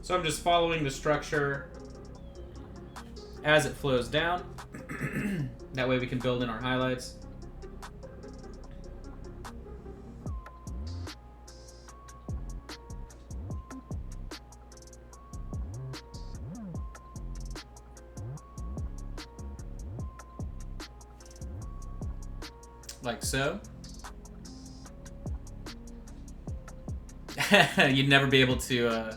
So I'm just following the structure as it flows down. That way we can build in our highlights. Like so. You'd never be able to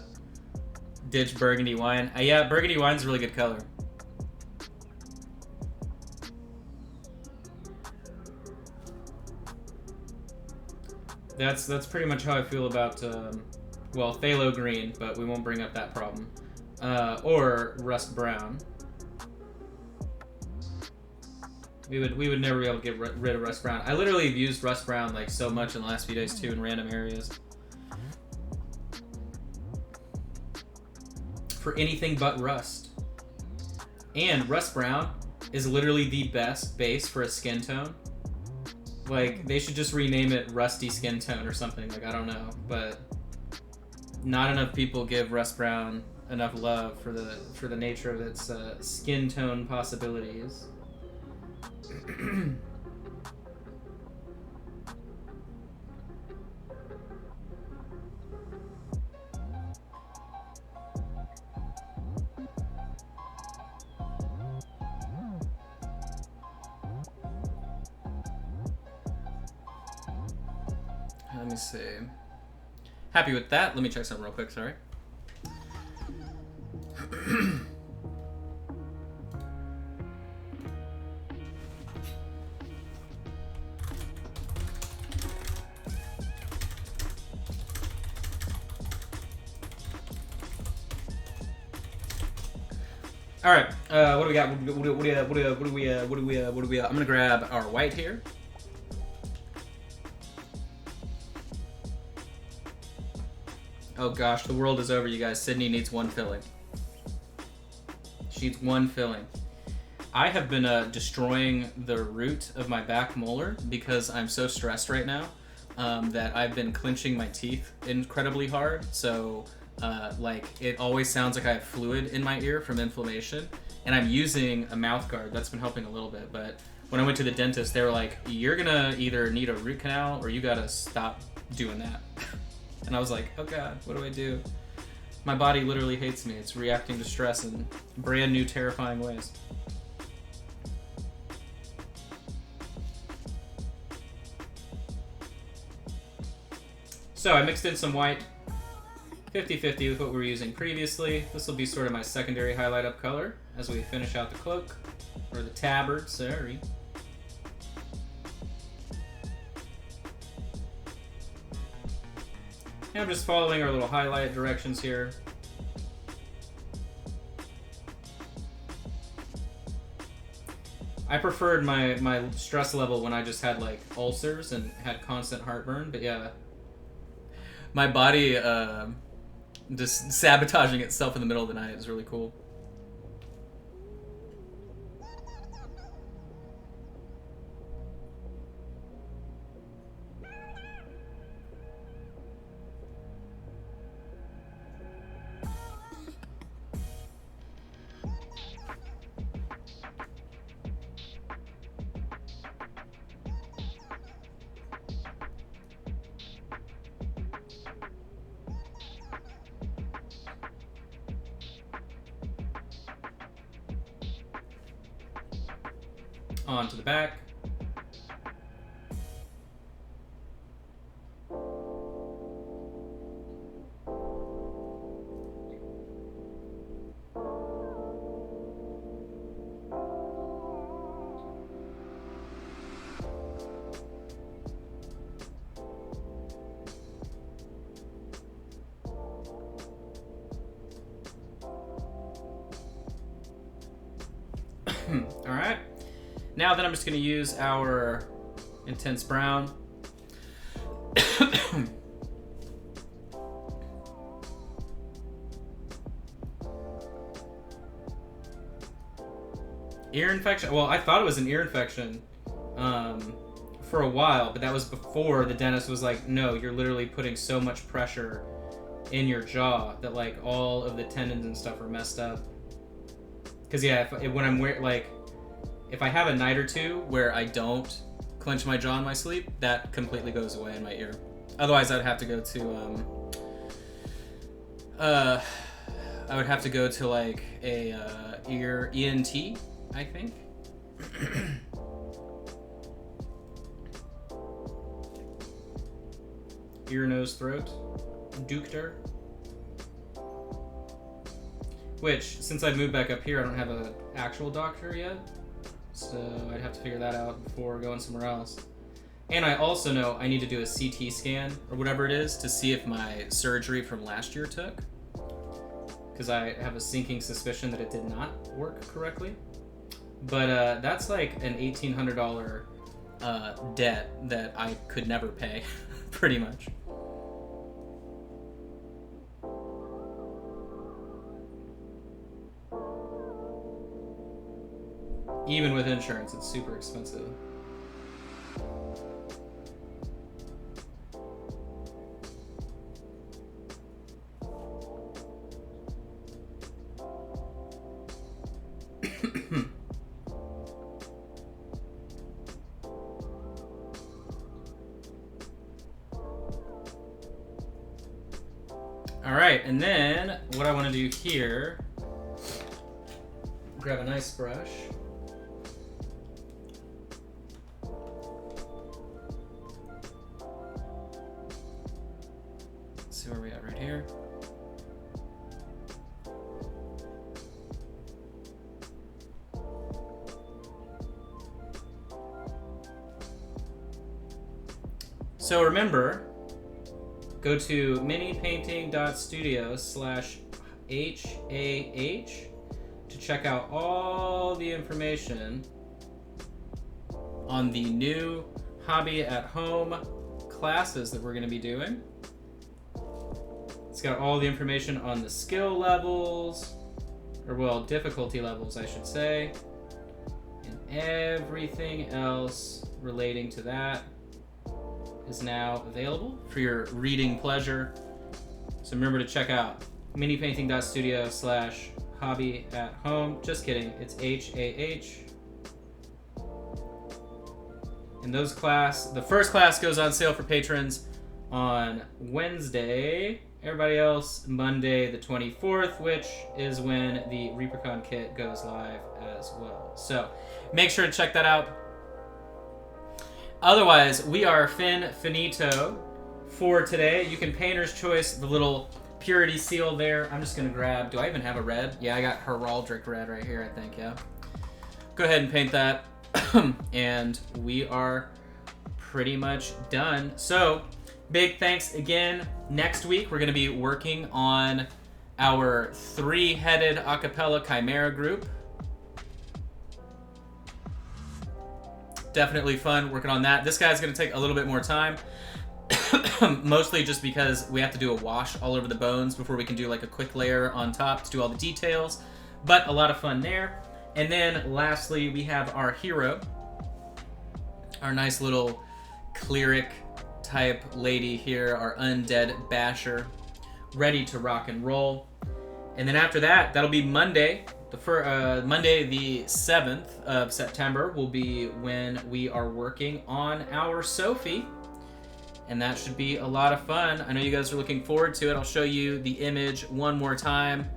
ditch burgundy wine. Yeah, burgundy wine's a really good color. That's pretty much how I feel about, well, phthalo green, but we won't bring up that problem. or rust brown. We would never be able to get rid of rust brown. I literally have used rust brown like so much in the last few days too in random areas. For anything but rust. And rust brown is literally the best base for a skin tone. Like, they should just rename it rusty skin tone or something. Like, I don't know, but not enough people give rust brown enough love for the nature of its skin tone possibilities. Let me see. Happy with that. Let me check something real quick, sorry. All right, what do we got? What do we? I'm gonna grab our white here. Oh gosh, the world is over, you guys. Sydney needs one filling. She needs one filling. I have been destroying the root of my back molar because I'm so stressed right now that I've been clenching my teeth incredibly hard. So, like, it always sounds like I have fluid in my ear from inflammation. And I'm using a mouth guard. That's been helping a little bit. But when I went to the dentist, they were like, you're gonna either need a root canal or you gotta stop doing that. And I was like, oh god, what do I do? My body literally hates me. It's reacting to stress in brand new, terrifying ways. So I mixed in some white, 50-50 with what we were using previously. This will be sort of my secondary highlight up color as we finish out the cloak, or the tabard, sorry. And I'm just following our little highlight directions here. I preferred my stress level when I just had like ulcers and had constant heartburn, but yeah. My body just sabotaging itself in the middle of the night is really cool. On to the back. All right. Now then I'm just going to use our intense brown. Ear infection? Well, I thought it was an ear infection for a while, but that was before the dentist was like, no, you're literally putting so much pressure in your jaw that like all of the tendons and stuff are messed up. Because yeah, when I'm like, if I have a night or two where I don't clench my jaw in my sleep, that completely goes away in my ear. Otherwise, I'd have to go to I would have to go to like a ear ENT, I think. Ear, nose, throat, doctor. Which, since I've moved back up here, I don't have an actual doctor yet. So I'd have to figure that out before going somewhere else. And I also know I need to do a CT scan, or whatever it is, to see if my surgery from last year took. because I have a sinking suspicion that it did not work correctly. But that's like an $1,800 debt that I could never pay, pretty much. Even with insurance, it's super expensive. All right, and then what I want to do here, grab a nice brush. Let's see where we at right here. So remember, go to minipainting.studio/HAH to check out all the information on the new hobby at home classes that we're going to be doing. It's got all the information on the skill levels, or well, difficulty levels, I should say, and everything else relating to that is now available for your reading pleasure. So remember to check out minipainting.studio/hobby at home. Just kidding, it's HAH. And those the first class goes on sale for patrons on Wednesday. Everybody else, Monday the 24th, which is when the ReaperCon kit goes live as well. So make sure to check that out. Otherwise, we are finito for today. You can Painter's Choice the little purity seal there. I'm just going to grab, do I even have a red? Yeah, I got Heraldic red right here, I think, yeah. Go ahead and paint that. And we are pretty much done. So, big thanks again. Next week, we're going to be working on our 3-headed acapella chimera group. Definitely fun working on that. This guy's going to take a little bit more time. Mostly just because we have to do a wash all over the bones before we can do like a quick layer on top to do all the details. But a lot of fun there. And then lastly, we have our hero. Our nice little cleric type lady here, our undead basher, ready to rock and roll. And then after that, that'll be Monday. Monday the 7th of September will be when we are working on our Sophie. And that should be a lot of fun. I know you guys are looking forward to it. I'll show you the image one more time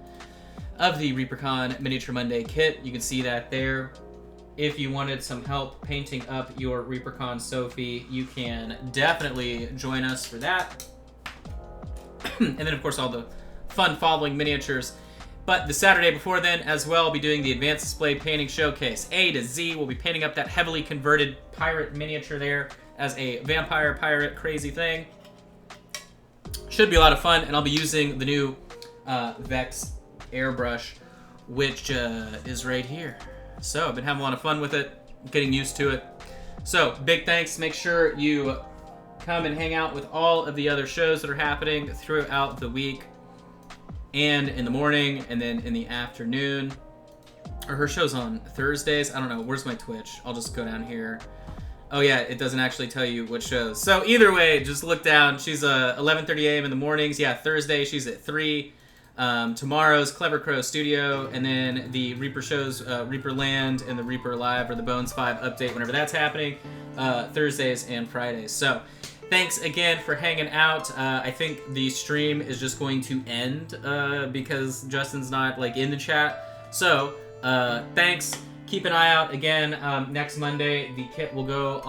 of the ReaperCon Miniature Monday kit. You can see that there. If you wanted some help painting up your ReaperCon Sophie, you can definitely join us for that. And then, of course, all the fun following miniatures. But the Saturday before then, as well, I'll be doing the Advanced Display Painting Showcase. A to Z, we'll be painting up that heavily converted pirate miniature there as a vampire pirate crazy thing. Should be a lot of fun, and I'll be using the new Vex airbrush, which is right here. So I've been having a lot of fun with it, getting used to it. So big thanks. Make sure you come and hang out with all of the other shows that are happening throughout the week and in the morning and then in the afternoon. Or her show's on Thursdays. I don't know. Where's my Twitch? I'll just go down here. Oh yeah, it doesn't actually tell you what shows. So either way, just look down. She's 11:30 a.m. in the mornings. Yeah, Thursday she's at 3. Tomorrow's Clever Crow Studio, and then the Reaper shows, Reaper Land and the Reaper Live or the Bones 5 update whenever that's happening, Thursdays and Fridays. So thanks again for hanging out. I think the stream is just going to end because Justin's not like in the chat. So thanks. Keep an eye out again. Next Monday, the kit will go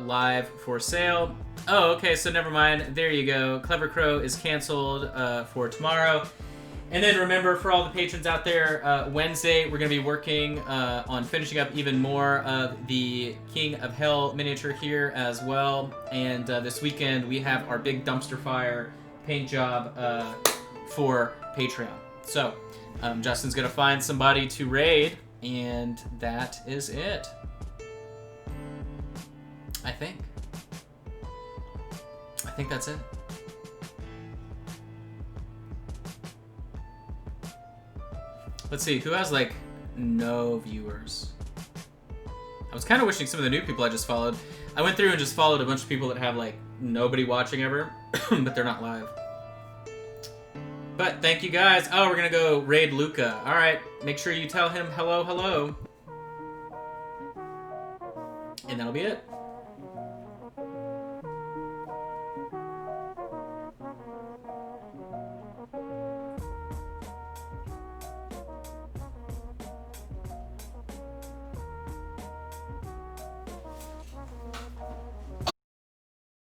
live for sale. Oh, okay, so never mind. There you go. Clever Crow is canceled for tomorrow. And then remember, for all the patrons out there, Wednesday, we're going to be working on finishing up even more of the King of Hell miniature here as well. And this weekend, we have our big dumpster fire paint job for Patreon. So, Justin's gonna find somebody to raid, and that is it. I think that's it. Let's see, who has, like, no viewers? I was kind of wishing some of the new people I just followed. I went through and just followed a bunch of people that have, like, nobody watching ever, but they're not live. But thank you guys. Oh, we're gonna go raid Luca. All right, make sure you tell him hello, hello. And that'll be it.